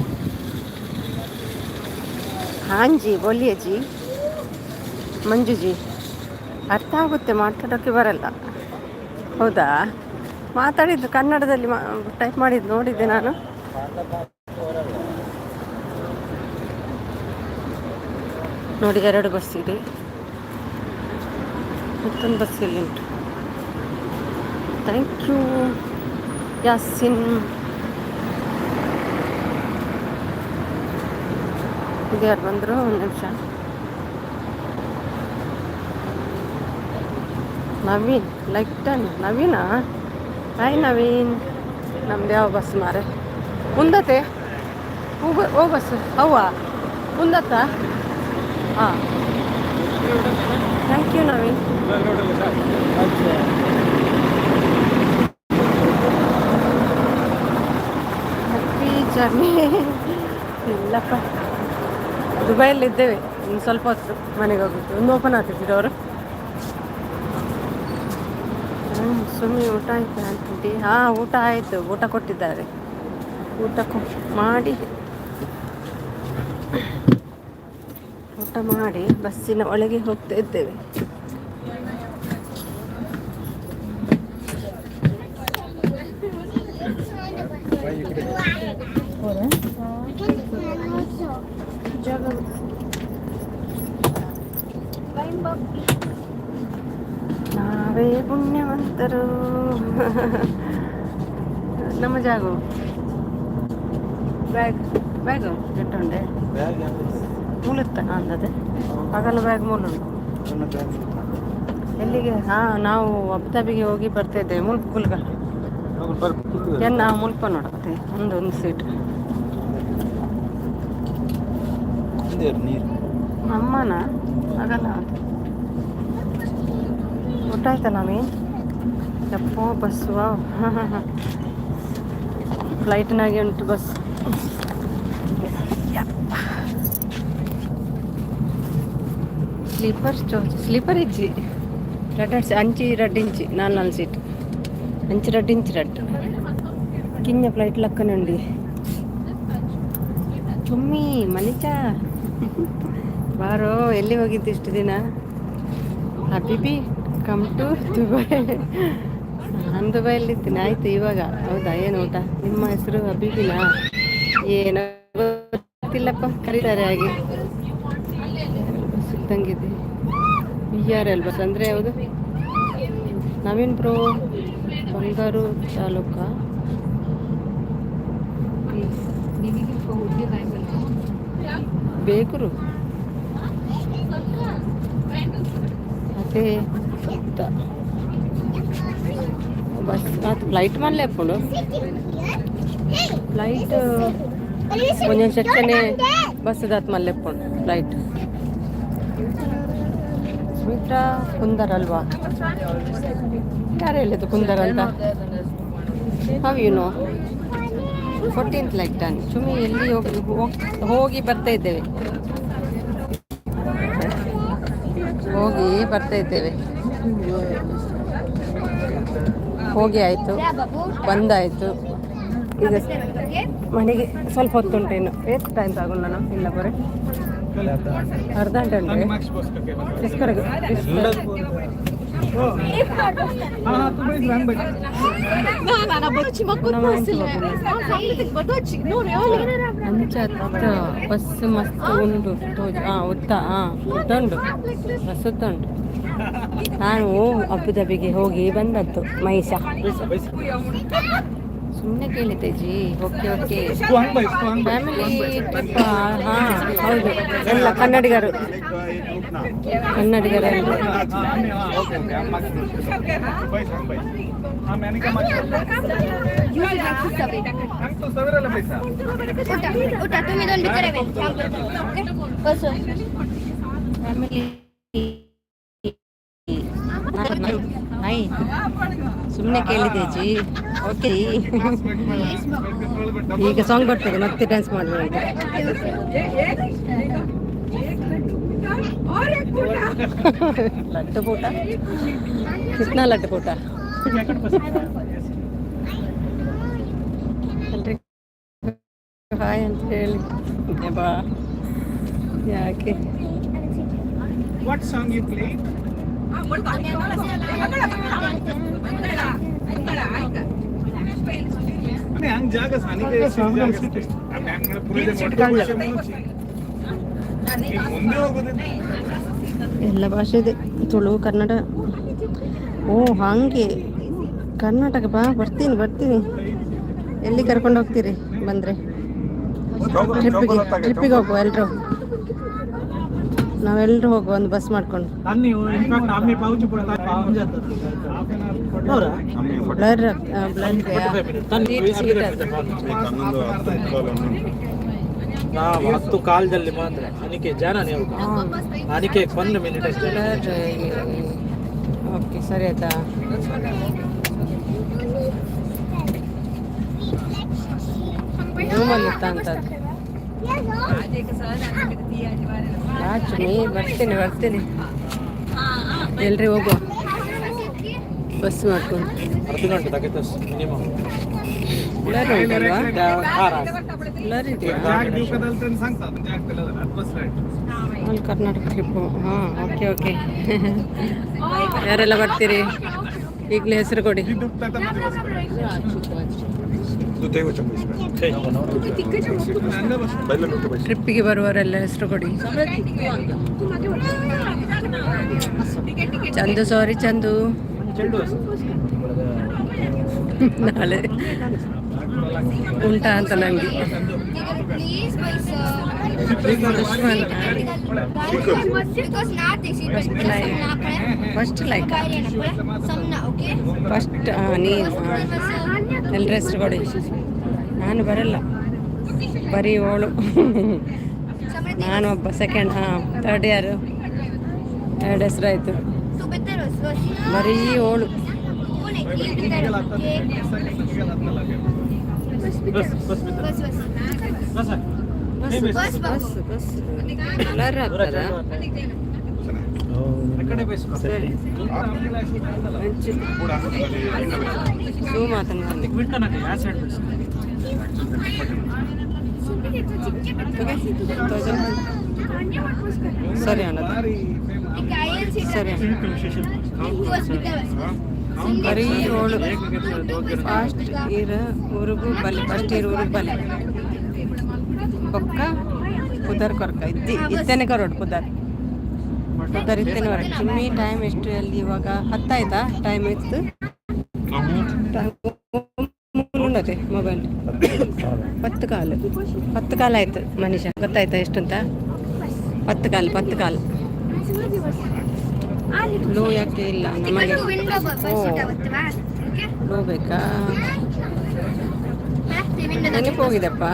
[SPEAKER 2] ಹಾಂಜಿ ಬೋಲಿಯಜ್ಜಿ ಮಂಜುಜಿ ಅರ್ಥ ಆಗುತ್ತೆ ಮಾತಾಡೋಕ್ಕೆ ಬರಲ್ಲ ಹೌದಾ ಮಾತಾಡಿದ್ದು ಕನ್ನಡದಲ್ಲಿ ಟೈಪ್ ಮಾಡಿದ್ದು ನೋಡಿದ್ದೆ ನಾನು ನೋಡಿ 2 ಬಸ್ ಇದೆ ಮತ್ತೊಂದು ಬಸ್ ಇಲ್ಲಿ ಉಂಟು ಥ್ಯಾಂಕ್ ಯು ಯಾಸಿನ್ ಇದು ಯಾರು ಬಂದರು ಒಂದು ನಿಮಿಷ Naveen like ton ನವೀನಾ hi Naveen ನಮ್ದು ಯಾವ ಬಸ್ ಮಾರೆ ಮುಂದತ್ತೆ ಓ ಬಸ್ ಅವ್ವ ಮುಂದತ್ತ ಹಾಂ thank you Naveen happy journey ಇಲ್ಲಪ್ಪ ದುಬೈಯಲ್ಲಿದ್ದೇವೆ ಇನ್ನು ಸ್ವಲ್ಪ ಹೊತ್ತು ಮನೆಗೆ ಹೋಗುತ್ತೆ ಒಂದು ಓಪನ್ ಆಗ್ತಿದ್ರು ಅವರು ಸುಮ್ಮನೆ ಊಟ ಆಯ್ತು ಅಂತಿ ಹಾಂ ಊಟ ಆಯಿತು ಊಟ ಕೊಟ್ಟಿದ್ದಾರೆ ಊಟ ಮಾಡಿ ಬಸ್ಸಿನ ಒಳಗೆ ಹೋಗ್ತಾ ಇದ್ದೇವೆ ನಾವೇ ಪುಣ್ಯವಂತರು ನಮ್ಮ ಜಾಗ ಬ್ಯಾಗ್ ಇಟ್ಟುಂಡೆ ಮೂಲತ್ತ ಅಂದದೆ ಪಗಲು ಬ್ಯಾಗ್ ಮೂಲುಂಟು ಎಲ್ಲಿಗೆ ಹಾಂ ನಾವು ಅಬುದಾಬಿಗೆ ಹೋಗಿ ಬರ್ತಾ ಇದ್ದೇವೆ ಮುಲ್ಕ ಮುಲ್ಪ ನೋಡತ್ತೆ ಒಂದು ಸೀಟ್ ಅಮ್ಮನ ಆಗಲ್ಲ ಊಟಾಯ್ತಾ ನಾವೇ ಯಪ್ಪೋ ಬಸ್ಸು ಫ್ಲೈಟ್ನಾಗೆ ಉಂಟು ಬಸ್ ಸ್ಲೀಪರ್ ಇಜ್ಜಿ ಅಂಚಿ 2 ಇಂಚಿ 4 సీట్ అంచి 2 ఇంచ్ కింద ఫ్లైట్ లక్కనండి చుಮ್ಮಿ ಮಲಿಚಾ ಬಾರೋ ಎಲ್ಲಿ ಹೋಗಿದ್ದು ಇಷ್ಟು ದಿನ ಹಬೀಬಿ ಕಮ್ ಟು ದುಬೈ ನಾನು ದುಬೈಯಲ್ಲಿದ್ದೀನಿ ಆಯಿತು ಇವಾಗ ಹೌದಾ ಏನು ಊಟ ನಿಮ್ಮ ಹೆಸರು ಹಬೀಬಿನಾ ಏನೋ ಗೊತ್ತಿಲ್ಲಪ್ಪ ಕರೀತಾರೆ ಹಾಗೆ ಬಸ್ ಇದ್ದಂಗಿದೆ BRL ಬಸ್ ಅಂದರೆ ಯಾವುದು ನವೀನ್ ಬ್ರೋ ಬಂಗಾರು ತಾಲೂಕ ಬೇಕರು ಅದೇ ಬಸ್ ಅದು ಫ್ಲೈಟ್ ಮಾಡಲೇ ಎಪ್ಪಡು ಫ್ಲೈಟ್ ಒಂದೊಂದು ಸೆಕ್ಷನೇ ಬಸ್ ದಾತ್ ಮಲ್ಲೆ ಎಪ್ಪಡು ಫ್ಲೈಟ್ ಸುಮಿತ್ರಾ ಕುಂದರ್ ಅಲ್ವಾ ಯಾರು ಹೇಳಿದ್ದು ಕುಂದರ್ ಅಂತ how you know 14th like done ಸುಮ್ಮನೆ ಎಲ್ಲಿ ಹೋಗಿ ಬರ್ತಾ ಇದ್ದೇವೆ ಹೋಗಿ ಆಯಿತು ಬಂದಾಯಿತು ಈಗ ಮನೆಗೆ ಸ್ವಲ್ಪ ಹೊತ್ತುಂಟೇನು ಎಷ್ಟು ಟೈಮ್ ತಗೊಂಡು ನಾನು ಇಲ್ಲ ಬರೀ ಅರ್ಧ ಗಂಟೆ ಉಂಟು ಎಷ್ಟವರೆಗೆ ಬಸ್ ಮಸ್ತ್ ಉಂಟು ಉದ್ದ ಉದ್ದುಂಟು ಬಸ್ ಉದ್ದುಂಟು ನಾನು ಅಬುದಾಬಿಗೆ ಹೋಗಿ ಬಂದದ್ದು ಮೈಷ ಸುಮ್ಮನೆ ಕೇಳಿದ್ದೆ ಜಿ ಓಕೆ ಫ್ಯಾಮಿಲಿ ಟ್ರಿಪ್ ಹಾಂ ಹೌದು ಎಲ್ಲ ಕನ್ನಡಿಗರು ಫ್ಯಾಮಿಲಿ ಸುಮ್ಮನೆ ಕೇಳಿದೆ ಜಿ ಓಕೆ ಈಗ ಸಾಂಗ್ ಬರ್ತದೆ ಮತ್ತೆ ಡ್ಯಾನ್ಸ್ ಮಾಡಬಹುದು ಲಡ್ಡು ಪೂಟ ಕಿತ್ನಾ ಲಡ್ಡು ಪೂಟ ಹಾಯ್ ಅಂತ ಹೇಳಿ ಬಾ ಯಾಕೆ
[SPEAKER 4] What song you play? ಹಂಗ ಜಾಗ
[SPEAKER 2] ಎಲ್ಲ ಭಾಷೆ ಇದೆ ತುಳು ಕನ್ನಡ ಓ ಹಾಗೆ ಕರ್ನಾಟಕ ಬರ್ತೀನಿ ಎಲ್ಲಿ ಕರ್ಕೊಂಡು ಹೋಗ್ತೀರಿ ಬಂದರೆ ಟ್ರಿಪ್ಪಿಗೆ ಹೋಗುವ ಎಲ್ಲರೂ ನಾವೆಲ್ಲರೂ ಹೋಗುವ ಒಂದು ಬಸ್ ಮಾಡ್ಕೊಂಡು
[SPEAKER 3] ಹತ್ತು ಕಾಲದಲ್ಲಿ ಮಾತ್ರ ಅನಿಕೆ ಜನ ನೀವು ಅನಿಕೆ 1 ಮಿನಿಟ್ ಅಷ್ಟೇ
[SPEAKER 2] ಓಕೆ ಸರಿ ಆಯ್ತಾ ರೂಮಲ್ಲಿ ಇತ್ತ ಅಂತದ್ದು ಬರ್ತೀನಿ ಎಲ್ರಿ ಹೋಗುವ ಬಸ್ ಮಾಡ್ಕೊಂಡು
[SPEAKER 3] ಅರ್ಧ ಗಂಟೆ ತಗತ್ತೆ ಮಿನಿಮಮ್
[SPEAKER 2] ಆಲ್ ಕರ್ನಾಟಕ ಟ್ರಿಪ್ಪು ಹಾಂ ಓಕೆ ಯಾರೆಲ್ಲ ಬರ್ತೀರಿ ಈಗಲೇ ಹೆಸರು ಕೊಡಿ ಟ್ರಿಪ್ಪಿಗೆ ಬರುವವರೆಲ್ಲ ಹೆಸರು ಕೊಡಿ ಚಂದು ಸಾರಿ ಚಂದು ನಾಳೆ ಉಂಟಾ ಅಂತ ನನಗೆ ಫಸ್ಟ್ ಲೈಕ್ ಫಸ್ಟ್ ನೀನು ಎಲ್ಲರ ಹೆಸರು ಕೊಡಿ ನಾನು ಬರಲ್ಲ ಬರೀ ಓಳು ನಾನು ಒಬ್ಬ ಸೆಕೆಂಡ್ ಥರ್ಡ್ ಯಾರು 2 ಹೆಸರಾಯಿತು ಬರೀ ಓಳು ಎಲ್ಲರೂ ಆಗ್ತಾರ ಸರಿ ಅಣ್ಣ ಸರಿ ಬರೀ ಓಳು ಫಾಸ್ಟ್ ಇರ ಊರಿಗೂ ಬಲಿ ಫಸ್ಟ್ ಇರ ಊರಿಗೆ ಬಲಿ ಬೊಕ್ಕ ಕುದರ್ ಕೊರಕ ಇತ್ತೇನೆ ಕರೋಡ್ ಕುದರ್ ಇತ್ತೇನೆ ಹೊರಗೆ ಚಿಮ್ಮಿ ಟೈಮ್ ಎಷ್ಟು ಅಲ್ಲಿ ಇವಾಗ 10 ಆಯ್ತಾ ಟೈಮ್ ಇತ್ತು ಉನ್ನತೆ ಮೊಬೈಲ್ 10 ಕಾಲ ಆಯ್ತು ಮನುಷ್ಯ ಗೊತ್ತಾಯ್ತಾ ಎಷ್ಟು ಅಂತ 10 ಕಾಲು ಲೋ ಯಾಕೆ ಇಲ್ಲ ನಮಗೆ ಲೋ ಬೇಕಾ ನೆನಪು ಹೋಗಿದೆಪ್ಪ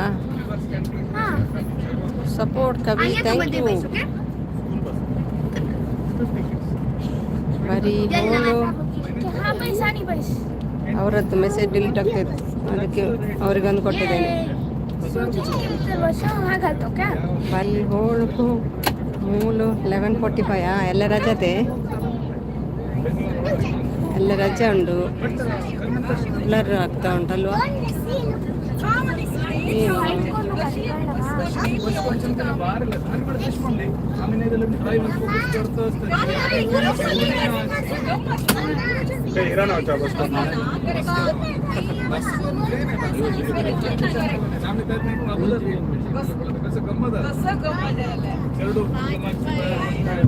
[SPEAKER 2] ಸಪೋರ್ಟ್ ಕವಿ ಥ್ಯಾಂಕ್ ಯು ಬರೀ ಹೋಳು ಅವರದ್ದು ಮೆಸೇಜ್ ಡಿಲೀಟ್ ಆಗ್ತಿದೆ ಅದಕ್ಕೆ ಅವರಿಗೊಂದು ಕೊಟ್ಟಿದ್ದೇನೆ ಬಲ್ಲಿ ಹೋಳು ಮೂಲು 11:45 ಎಲ್ಲ ರಜತೆ ಎಲ್ಲ ರಜೆ ಉಂಟು ಬ್ಲರ್ ಆಗ್ತಾ ಉಂಟಲ್ವಾ ಏನು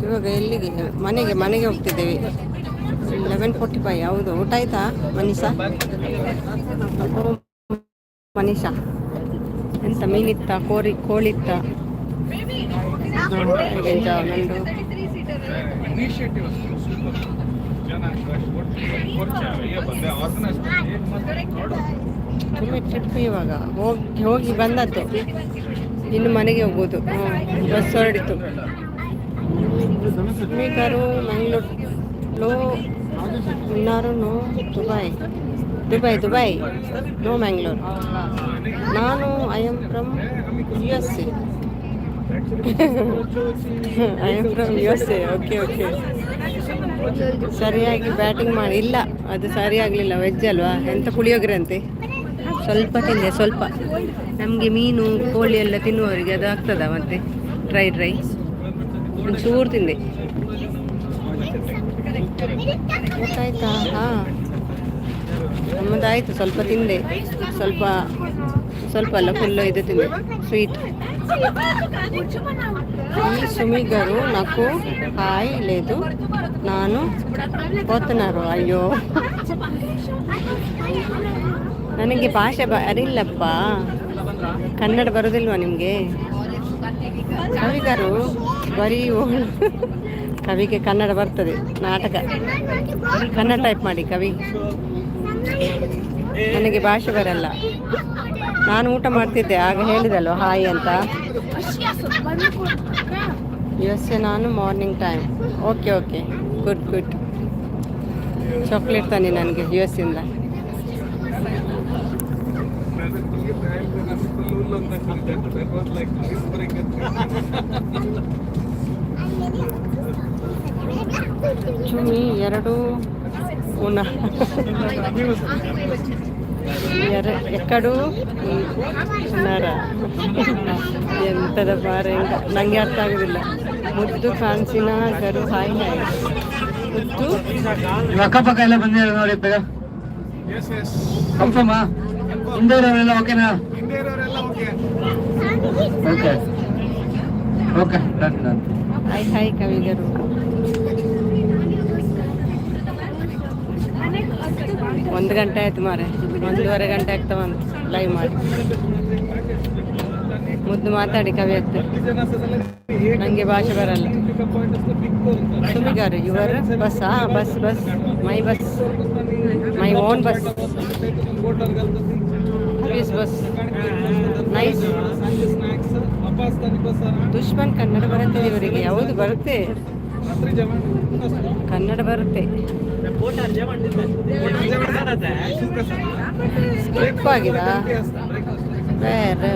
[SPEAKER 2] ಇವಾಗ ಎಲ್ಲಿಗೆ ಮನೆಗೆ ಹೋಗ್ತಿದ್ದೇವೆ 11:45 ಹೌದು ಊಟ ಆಯ್ತಾ ಮನೀಷಾ ಮನೀಷಾ ಎಂತ ಮೀನಿತ್ತ ಕೋಳಿತ್ತ ನಂದು ತುಂಬ ಟ್ರಿಪ್ ಇವಾಗ ಹೋಗಿ ಬಂದದ್ದು ಇನ್ನು ಮನೆಗೆ ಹೋಗೋದು ಬಸ್ ಹೊರಡಿತು ಸ್ಪೀಕರು ಮ್ಯಾಂಗ್ಳೂರು ಇನ್ನಾರು ನೋ ದುಬೈ ನೋ ಮ್ಯಾಂಗ್ಳೂರ್ ನಾನು I am from USA okay ಸರಿಯಾಗಿ ಬ್ಯಾಟಿಂಗ್ ಮಾಡಿ ಇಲ್ಲ ಅದು ಸರಿಯಾಗಲಿಲ್ಲ ವೆಜ್ ಅಲ್ವಾ ಎಂತ ಪುಳಿಯೋಗರೆ ಅಂತೆ ಸ್ವಲ್ಪ ತಿಂದೆ ಸ್ವಲ್ಪ ನಮಗೆ ಮೀನು ಕೋಳಿ ಎಲ್ಲ ತಿನ್ನುವವರಿಗೆ ಅದು ಆಗ್ತದ ಮತ್ತೆ ಡ್ರೈ ಒಂಚೂರು ತಿಂದೆ ಗೊತ್ತಾಯ್ತಾ ಹಾಂ ನಮ್ಮದಾಯಿತು ಸ್ವಲ್ಪ ತಿಂದೆ ಸ್ವಲ್ಪ ಅಲ್ಲ ಫುಲ್ಲು ಇದು ತಿಂದೆ ಸ್ವೀಟ್ ఈ సుమి గారు నాకు హాయ్ లేదు ನಾನು పోతున్నారు అయ్యో ನನಗೆ ಭಾಷೆ ಅರಿಲ್ಲಪ್ಪ ಕನ್ನಡ ಬರೋದಿಲ್ವಾ ನಿಮಗೆ ಕವಿಗಾರು ಬರೀ ಕವಿಗೆ ಕನ್ನಡ ಬರ್ತದೆ ನಾಟಕ ಕನ್ನಡ ಟೈಪ್ ಮಾಡಿ ಕವಿ ನನಗೆ ಭಾಷೆ ಬರಲ್ಲ ನಾನು ಊಟ ಮಾಡ್ತಿದ್ದೆ ಆಗ ಹೇಳಿದಲ್ವ ಹಾಯ್ ಅಂತ USA ನಾನು morning time okay good chocolate ತಾನೆ ನನಗೆ US ಇಂದ ಚುಮಿ 2 ఎక్కడు ఉన్నారా ಎಂತದ ಬಾರ ನಂಗೆ ಅರ್ಥ ಆಗುದಿಲ್ಲ ಮುದ್ದು ಕಾಣಿಸಿನ ಗರು ಹಾಯ್ ಮುದ್ದು
[SPEAKER 6] ಅಕ್ಕಪಕ್ಕ ಎಲ್ಲ ಬಂದಿದ್ದಾರೆ ನೋಡಿ ಬೇಗ ಕನ್ಫರ್ಮಾ ಹಿಂದೂರವರೆಲ್ಲ ಓಕೆನಾ ಓಕೆ ಡನ್
[SPEAKER 2] ಹಾಯ್ ಕವಿಗರು 1 ಗಂಟೆ ಆಯ್ತು ಮಾರೆ 1.5 ಗಂಟೆ ಆಗ್ತಾವಂತ ಲೈವ್ ಮಾಡಿ ಮುದ್ದು ಮಾತಾಡಿ ಕವಿ ಹತ್ತು ನನಗೆ ಭಾಷೆ ಬರಲ್ಲ ಸುಮಿಗಾರು your bus my own bus bus nice ದುಶ್ಮನ್ ಕನ್ನಡ ಬರುತ್ತೆ ಇವರಿಗೆ ಯಾವುದು ಬರುತ್ತೆ ಕನ್ನಡ ಬರುತ್ತೆ ಸ್ಕಿಪ್ ಆಗಿದ ಬೇರೆ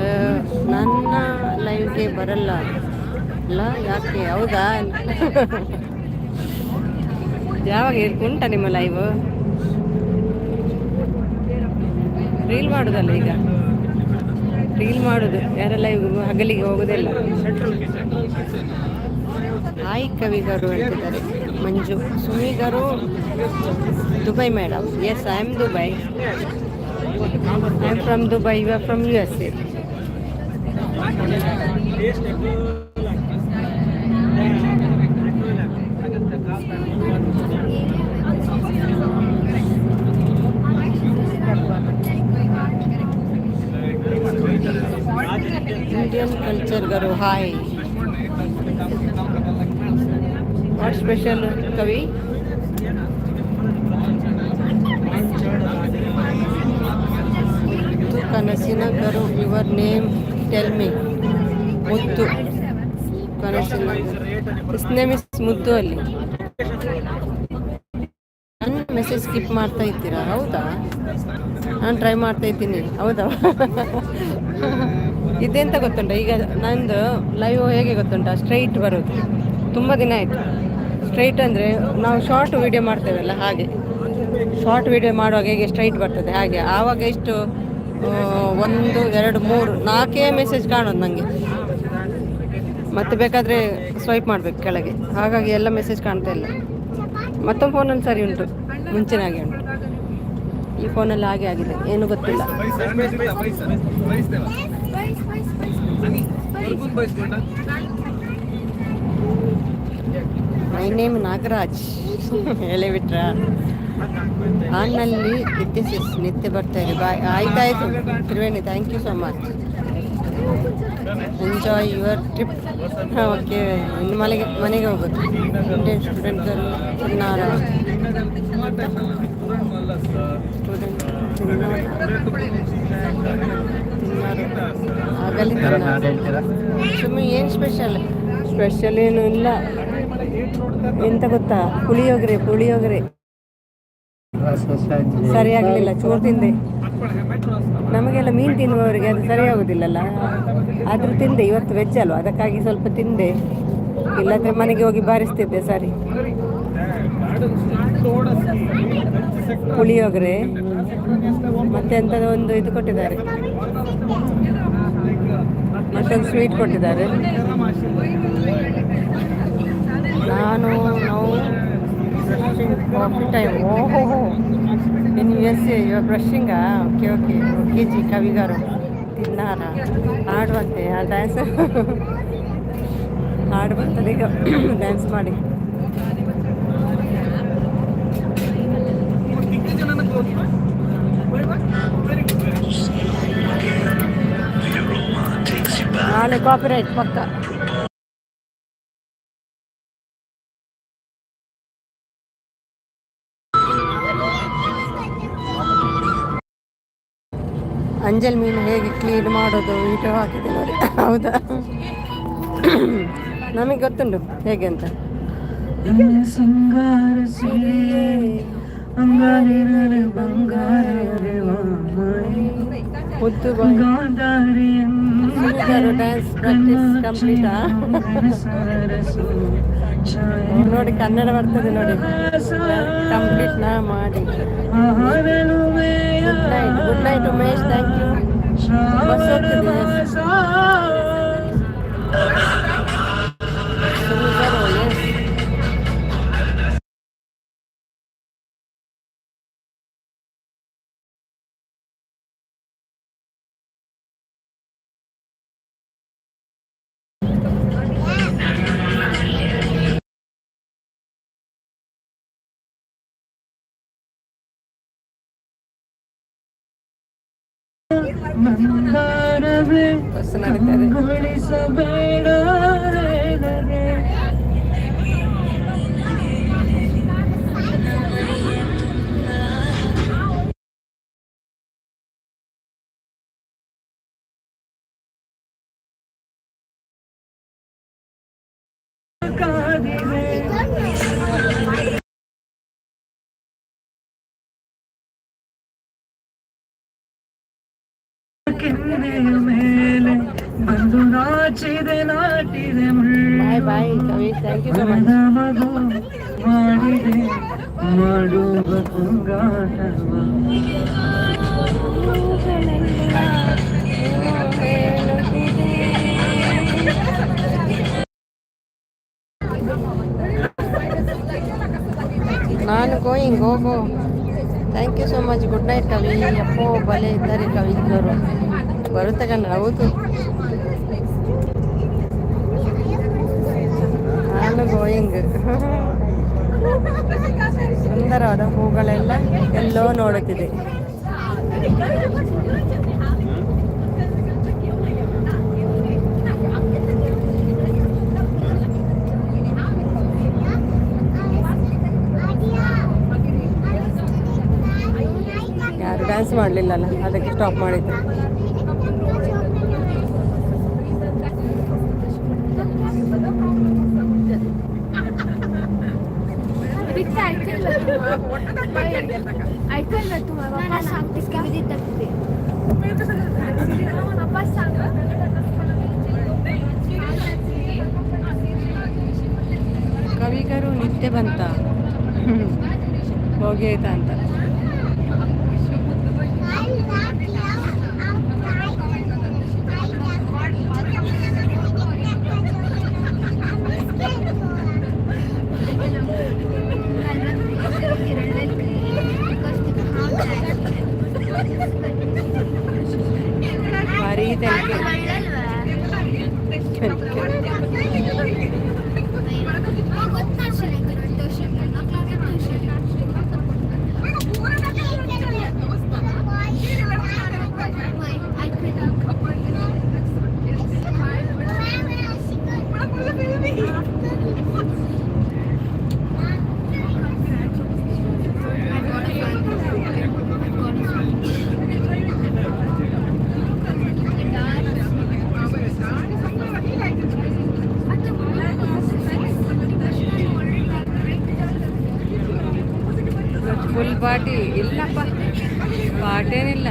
[SPEAKER 2] ನನ್ನ ಲೈವ್ಗೆ ಬರಲ್ಲ ಅಲ್ಲ ಯಾಕೆ ಹೌದಾ ಯಾವಾಗ ಉಂಟಾ ನಿಮ್ಮ ಲೈವ್ ರೀಲ್ ಮಾಡೋದಲ್ಲ ಈಗ ರೀಲ್ ಮಾಡೋದು ಯಾರ ಲೈವ್ ಹಗಲಿಗೆ ಹೋಗೋದಿಲ್ಲ ಹಾಯ್ ಕವಿಗಾರು ಹೇಳ್ತಿದ್ದಾರೆ ಮಂಜು ಸುಮಿಗಾರು Dubai madam yes I am Dubai I am from Dubai you are from USA Indian culture ಗರು ಹಾಯ್ ವಾಟ್ ಸ್ಪೆಷಲ್ ಕವಿ? ಮುತ್ತು ಕನಸಿನ ಕರು. Your name tell me. ಮುತ್ತು ಕನಸಿನ ಇಸ್ ನೇಮ್ ಇಸ್ ಮುದ್ದು. ಅಲ್ಲಿ ನನ್ನ ಮೆಸೇಜ್ ಸ್ಕಿಪ್ ಮಾಡ್ತಾ ಇದ್ದೀರಾ? ಹೌದಾ, ನಾನು ಟ್ರೈ ಮಾಡ್ತಾ ಇದ್ದೀನಿ. ಹೌದಾ? ಇದೆಂತ ಗೊತ್ತುಂಟ, ಈಗ ನಂದು ಲೈವ್ ಹೇಗೆ ಗೊತ್ತುಂಟ, ಸ್ಟ್ರೈಟ್ ಬರೋದು. ತುಂಬ ದಿನ ಆಯಿತು. ಸ್ಟ್ರೈಟ್ ಅಂದರೆ ನಾವು ಶಾರ್ಟ್ ವೀಡಿಯೋ ಮಾಡ್ತೇವಲ್ಲ, ಹಾಗೆ ಶಾರ್ಟ್ ವೀಡಿಯೋ ಮಾಡುವಾಗ ಹೇಗೆ ಸ್ಟ್ರೈಟ್ ಬರ್ತದೆ ಹಾಗೆ. ಆವಾಗ ಎಷ್ಟು 1 2 3 4 ಮೆಸೇಜ್ ಕಾಣೋದು ನನಗೆ. ಮತ್ತೆ ಬೇಕಾದರೆ ಸ್ವೈಪ್ ಮಾಡಬೇಕು ಕೆಳಗೆ, ಹಾಗಾಗಿ ಎಲ್ಲ ಮೆಸೇಜ್ ಕಾಣ್ತಾ ಇಲ್ಲ. ಮತ್ತೊಂದು ಫೋನಲ್ಲಿ ಸರಿ ಉಂಟು, ಮುಂಚಿನ ಹಾಗೆ ಉಂಟು. ಈ ಫೋನಲ್ಲಿ ಹಾಗೆ ಆಗಿದೆ, ಏನು ಗೊತ್ತಿಲ್ಲ. My name Nagaraj ಹೇಳಿಬಿಟ್ರ. ಆನ್ನಲ್ಲಿ ನಿತ್ಯ ಬರ್ತಾ ಇದೆ. ಬಾಯ್. ಆಯ್ತಾಯ್ತು Triveni, thank you so much. Enjoy your trip. Okay, ಇನ್ನು ಮನೆಗೆ ಹೋಗೋದು. ಇಂಡಿಯನ್ ಸ್ಟೂಡೆಂಟ್ಗಳು ಚಿನ್ನಾರ ಸ್ಟೂಡೆಂಟ್ ಆಗಲಿ. ಸುಮ್ಮನೆ ಏನು ಸ್ಪೆಷಲ್ ಏನು ಇಲ್ಲ. ಎಂತ ಗೊತ್ತಾ, ಪುಳಿಯೋಗರೆ ಸರಿಯಾಗಲಿಲ್ಲ, ಚೂರು ತಿಂದೆ. ನಮಗೆಲ್ಲ ಮೀನು ತಿನ್ನುವವರಿಗೆ ಅದು ಸರಿಯಾಗೋದಿಲ್ಲಲ್ಲ, ಆದರೂ ತಿಂದೆ. ಇವತ್ತು ವೆಜ್ ಅಲ್ವಾ, ಅದಕ್ಕಾಗಿ ಸ್ವಲ್ಪ ತಿಂದೆ. ಇಲ್ಲಾಂದರೆ ಮನೆಗೆ ಹೋಗಿ ಬಾರಿಸ್ತಿದ್ದೆ. ಸರಿ, ಪುಳಿಯೋಗರೆ ಮತ್ತೆ ಎಂಥದ್ದು ಒಂದು ಇದು ಕೊಟ್ಟಿದ್ದಾರೆ, ಮತ್ತೊಂದು ಸ್ವೀಟ್ ಕೊಟ್ಟಿದ್ದಾರೆ. ನಾವು ಕಾಫಿ ಟೈಮ್. ಓಹೋ, ಇನ್ USA ಇವಾಗ ಬ್ರಷಿಂಗಾ? Okay G ಕವಿಗಾರು ತಿನ್ನಾರ. ಹಾಡುವಂತೆ ಆ ಡ್ಯಾನ್ಸ್ ಹಾಡು ಬರ್ತದೆ ಈಗ, ಡ್ಯಾನ್ಸ್ ಮಾಡಿ. ನಾಳೆ ಕಾಪಿರೈಟ್ ಪಕ್ಕ. ಅಂಜಲ್ ಮೀನು ಹೇಗೆ ಕ್ಲೀನ್ ಮಾಡೋದು ವಿಡಿಯೋ ಹಾಕಿದೆ ನೋಡಿ. ಹೌದಾ, ನಮಗೆ ಗೊತ್ತುಂಟು ಹೇಗೆ ಅಂತ. ಡ್ಯಾನ್ಸ್ ಪ್ರಾಕ್ಟೀಸ್ ಕಂಪ್ಲೀಟಾ? ನೋಡಿ ಕನ್ನಡ ಬರ್ತದೆ ನೋಡಿ. ಕಂಪ್ಲೀಟ್ ನಾ ಮಾಡಿ. Good night Umesh, thank you. Bus ಹೋಗ್ತಿದೆ. ಬಸ್
[SPEAKER 7] ಮೇಲೆ ಬಂದು ನಾಚಿದೆ ನಾಟಿದೆ
[SPEAKER 2] ಬಾಯ್ ಬಾಯ್ ಕವಿ, ಥ್ಯಾಂಕ್ ಯು ಸೊ ಮಚ್.
[SPEAKER 7] ಮಗು ಮಾಡಿದೆ ಮಾಡುವ ತುಂಗಾಟವ.
[SPEAKER 2] ನಾನು ಗೋಯಿಂಗ್ ಹೋಗೋ. Thank you so much. Good night Kavi. ಅಪ್ಪೋ ಬಲೆ ಇದ್ದಾರೆ ಕವಿಗಳು. ಬರುತ್ತೆ ಕನ್ನಡ. ಹೌದು, ನಾನು ಗೋಯಿಂಗ್. ಸುಂದರವಾದ ಹೂಗಳೆಲ್ಲ ಎಲ್ಲೋ ನೋಡುತ್ತಿದೆ. ಯಾರು ಡ್ಯಾನ್ಸ್ ಮಾಡಲಿಲ್ಲಲ್ಲ, ಅದಕ್ಕೆ ಸ್ಟಾಪ್ ಮಾಡಿದ್ದು. ಕವಿಗರು ನಿದ್ದೆ ಬಂತ ಹೋಗಿ ಆಯ್ತಾ ಅಂತ. ಭಾರಿ ತೆಲಕೆ ಫುಲ್ ಪಾರ್ಟಿ ಇಲ್ಲಪ್ಪ, ಪಾರ್ಟೇನಿಲ್ಲ.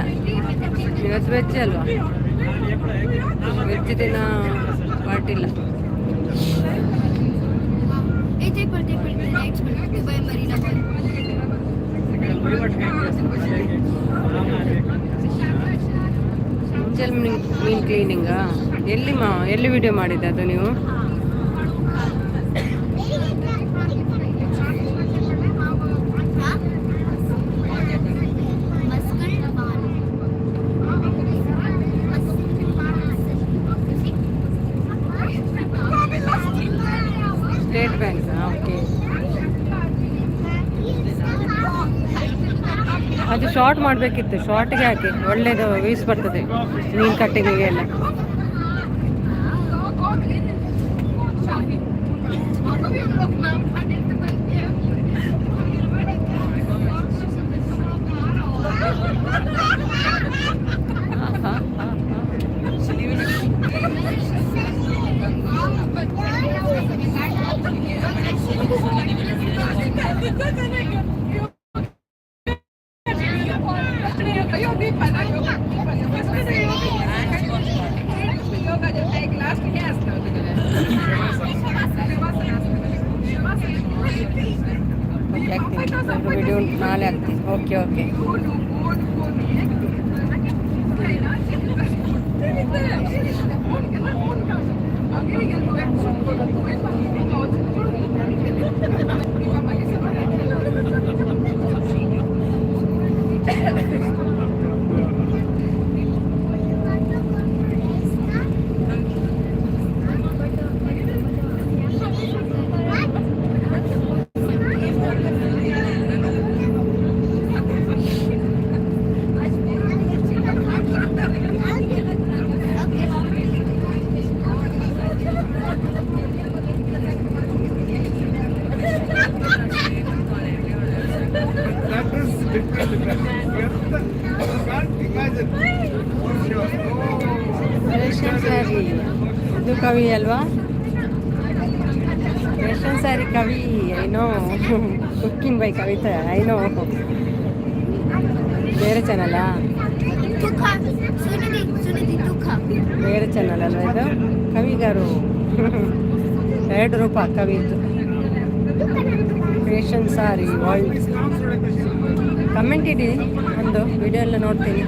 [SPEAKER 2] ಇವತ್ತು ವೆಜ್ ಅಲ್ವಾ, ವೆಜ್ ದಿನ ಪಾರ್ಟಿ ಇಲ್ಲ. ಮುಂಚೆಲ್ ಮೀನ್ ಕ್ಲೀನಿಂಗಾ? ಎಲ್ಲಿ ವಿಡಿಯೋ ಮಾಡಿದ್ದೆ ಅದು ನೀವು? State bank, okay. ಅದು ಶಾರ್ಟ್ ಮಾಡಬೇಕಿತ್ತು, ಶಾರ್ಟ್ಗೆ ಹಾಕಿ ಒಳ್ಳೇದು ವ್ಯೂಸ್ ಬರ್ತದೆ ಮೀನು ಕಟ್ಟಿಗೆಗೆ ಎಲ್ಲ. ವಿಡಿಯೋ ನಾಳೆ ಆಗ್ತೀನಿ. Okay okay. ರೇಷನ್ ಸ್ಯಾರಿ ಇದು ಕವಿ ಅಲ್ವಾ? Ration sorry Kavi, I know. Cooking by Kavitha, I know. ಬೇರೆ ಚಾನಲಾ? ಬೇರೆ ಚಾನಲ್ ಅಲ್ವಾ ಇದು? ಕವಿಗಾರು 2 ರೂಪಾಯಿ ಕವಿದು. Ration sorry world. ಕಮೆಂಟ್ ಇಡಿ, ಒಂದು ವಿಡಿಯೋ ಎಲ್ಲ ನೋಡ್ತೀನಿ.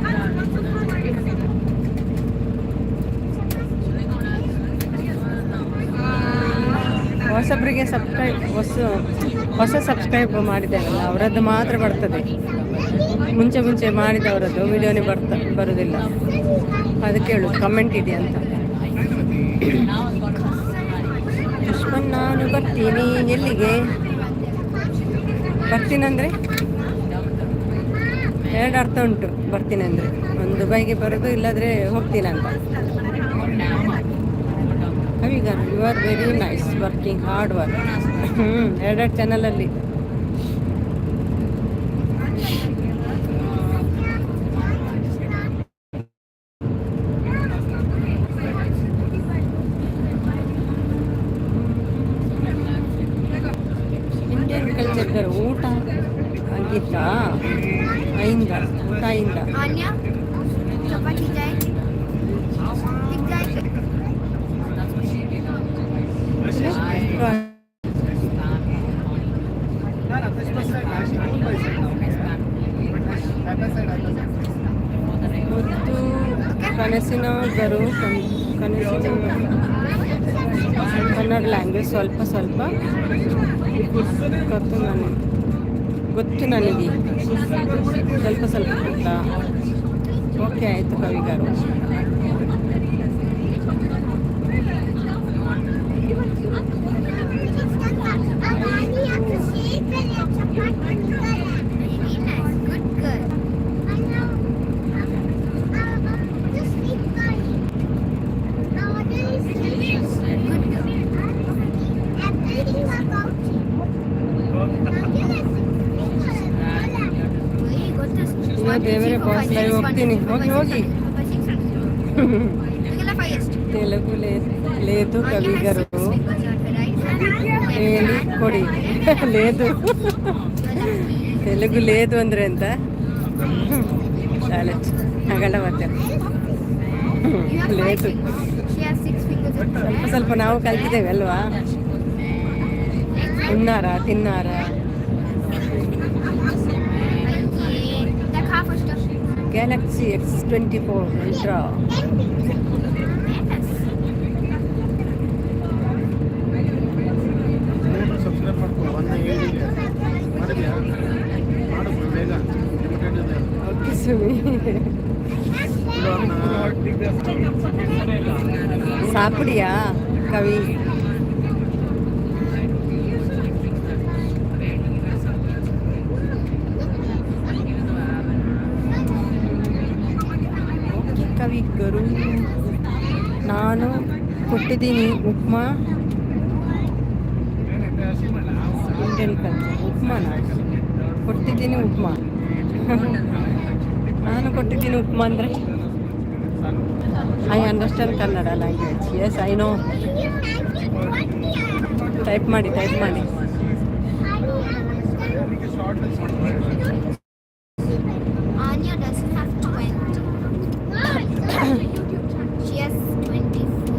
[SPEAKER 2] ಹೊಸಬ್ರಿಗೆ ಹೊಸ ಸಬ್ಸ್ಕ್ರೈಬ್ ಮಾಡಿದ್ದಾರಲ್ಲ ಅವರದ್ದು ಮಾತ್ರ ಬರ್ತದೆ. ಮುಂಚೆ ಮಾಡಿದವರದ್ದು ವಿಡಿಯೋನೇ ಬರೋದಿಲ್ಲ. ಅದಕ್ಕೆ ಹೇಳು ಕಮೆಂಟ್ ಇದೆ ಅಂತ. ದುಶ್ಮನ್ ನಾನು ಬರ್ತೀನಿ. ಎಲ್ಲಿಗೆ ಬರ್ತೀನಂದರೆ 2 ಅರ್ಥ ಉಂಟು ಬರ್ತೀನಂದರೆ. ಒಂದು ದುಬೈಗೆ ಬರೋದು, ಇಲ್ಲಾದರೆ ಹೋಗ್ತೀನಂತ. ಕವಿಗಾರು, you are very nice, working hard work. 2 ಚಾನಲಲ್ಲಿ आईंदा ಊಟ आईंदा
[SPEAKER 1] आन्या चपाती जाए ठीक जाए
[SPEAKER 2] ಮುದ್ದು ಕನಸಿನ ಗರು ಕನಸಿನ ಕನ್ನಡ ಲ್ಯಾಂಗ್ವೇಜ್ ಸ್ವಲ್ಪ ಸ್ವಲ್ಪ ಗೊತ್ತು ನನಗೆ ಸ್ವಲ್ಪ ಸ್ವಲ್ಪ ಗೊತ್ತಾ ಓಕೆ ಆಯಿತು ಕವಿಗಾರು ಅಯ್ಯೋ ದೇವರೇ ಬಾಸ್ ಲೈವ್ ಹೋಗ್ತೀನಿ ಹೋಗಿ ಹೋಗಿ ತೆಲುಗು లేదు ಕವಿಗರು ಹೇಳಿ ಕೊಡಿ లేదు ತೆಲುಗು లేదు ಅಂದರೆ ಅಂತ ಚಾಲೆಂಜ್ ಆಗಲ್ಲ ಮತ್ತೆ లేదు ಸ್ವಲ್ಪ ಸ್ವಲ್ಪ ನಾವು ಕಲ್ತಿದ್ದೇವೆ ಅಲ್ವಾ ತಿನ್ನಾರಾ Galaxy X24 Ultra
[SPEAKER 4] ಸಬ್ಸ್ಕ್ರೈಬ್ ಮಾಡ್ಕೊ 1
[SPEAKER 2] ಓಕೆ ಸುಮಿ ಸಾಪಿಡಿಯಾ ಕವಿ ಕವಿಗರು ನಾನು ಕೊಟ್ಟಿದ್ದೀನಿ ಉಪ್ಮಾ ಇಂಡಿಯನ್ ಕಲ್ಚರ್ ಉಪ್ಮಾನ ಕೊಟ್ಟಿದ್ದೀನಿ ಉಪ್ಮಾ ನಾನು ಕೊಟ್ಟಿದ್ದೀನಿ ಉಪ್ಮಾ ಅಂದರೆ I understand Kannada language yes I know type ಮಾಡಿ
[SPEAKER 1] Anya doesn't have 20. She has 24.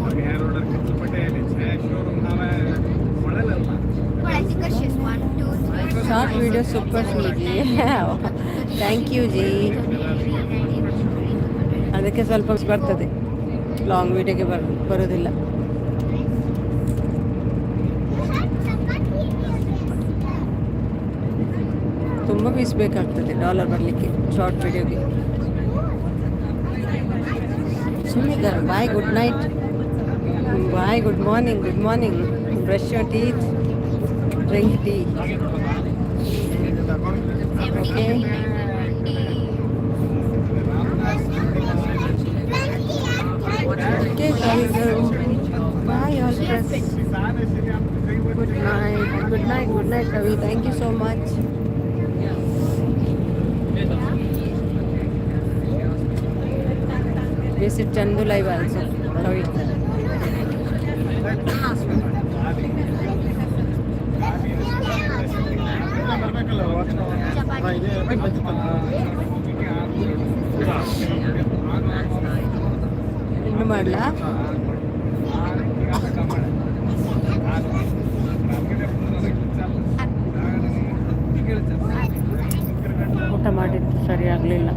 [SPEAKER 1] But I think she has 1, 2, 3.
[SPEAKER 2] Short video super G thank U G ಅದಕ್ಕೆ ಸ್ವಲ್ಪ ಬರ್ತದೆ ಲಾಂಗ್ ವಿಡಿಯೋಗೆ ಬರೋದಿಲ್ಲ ತುಂಬ ಪೀಸ್ ಬೇಕಾಗ್ತದೆ ಡಾಲರ್ ಬರಲಿಕ್ಕೆ ಶಾರ್ಟ್ ವಿಡಿಯೋಗೆ ಸುಮ್ಮನೆ bye good night bye good morning brush your teeth drink tea okay okay bye all friends good night Kavi thank you so much visit Chandu live also Ravi ಇನ್ನು ಮಾಡಲಾ ಊಟ ಮಾಡಿದ್ದು ಸರಿ ಆಗಲಿಲ್ಲ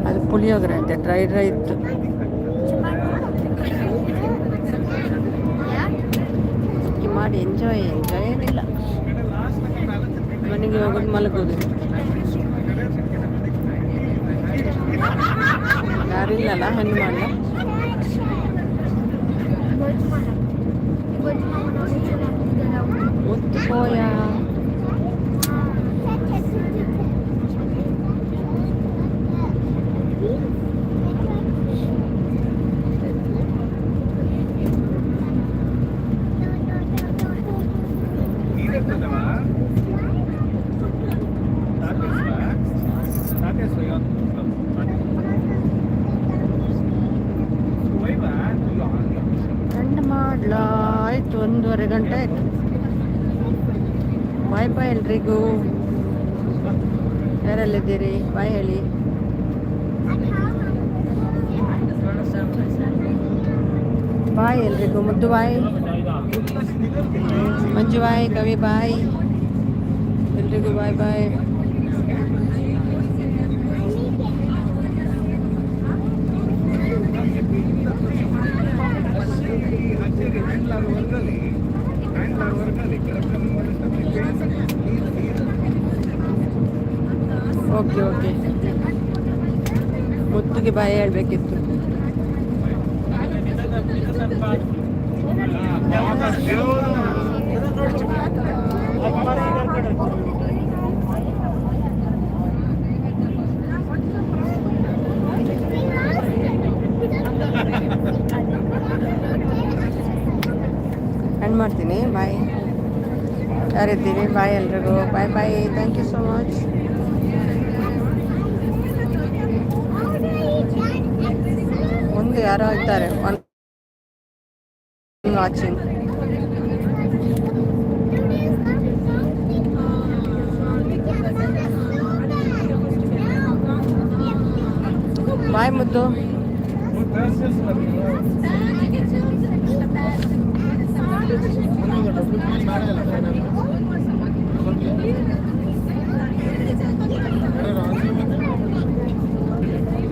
[SPEAKER 2] ಅದು ಪುಳಿಯೋಗರೆ ಐತೆ ಡ್ರೈ ಇತ್ತು ಮಾಡಿ ಎಂಜಾಯ್ ಏನಿಲ್ಲ ಮನೆಗೆ ಹೋಗೋದು ಮಲಗೋದು ಯಾರಿಲ್ಲಲ್ಲ ಹೆಣ್ಣು ಮಾಡಲ್ಲ ಒತ್ತು ಪೋಯ ಗಂಡ ಮಾಡ್ಲಾ ಆಯ್ತು ಆಯಿತು, 1:30 ಗಂಟೆ ಆಯಿತು. ಬಾಯ್ ಬಾಯ್ ಎಲ್ರಿಗೂ. ಯಾರೆಲ್ಲಿದ್ದೀರಿ ಬಾಯ್ ಹೇಳಿ. ಬಾಯ್ ಎಲ್ರಿಗೂ. ಮುದ್ದು ಬಾಯ್, ಮಂಜು ಬಾಯ್, ಕವಿ ಬಾಯ್, ಎಲ್ರಿಗೂ ಬಾಯ್ ಬಾಯ್. ಓಕೆ ಓಕೆ, ಮುತ್ತಿಗೆ ಬಾಯಿ ಹೇಳಬೇಕಿತ್ತು. ಎಂಡ್ ಮಾಡ್ತೀನಿ. ಬಾಯ್. ಯಾರಿದ್ದೀರಿ ಬಾಯ್ ಎಲ್ರಿಗೂ. ಬಾಯ್ ಬಾಯ್, ಥ್ಯಾಂಕ್ ಯು ಸೋ ಮಚ್. ಒಂದು ಯಾರೋ ಇದ್ದಾರೆ ವಾಚಿಂಗ್. ಬಾಯ್ ಮುದ್ದು.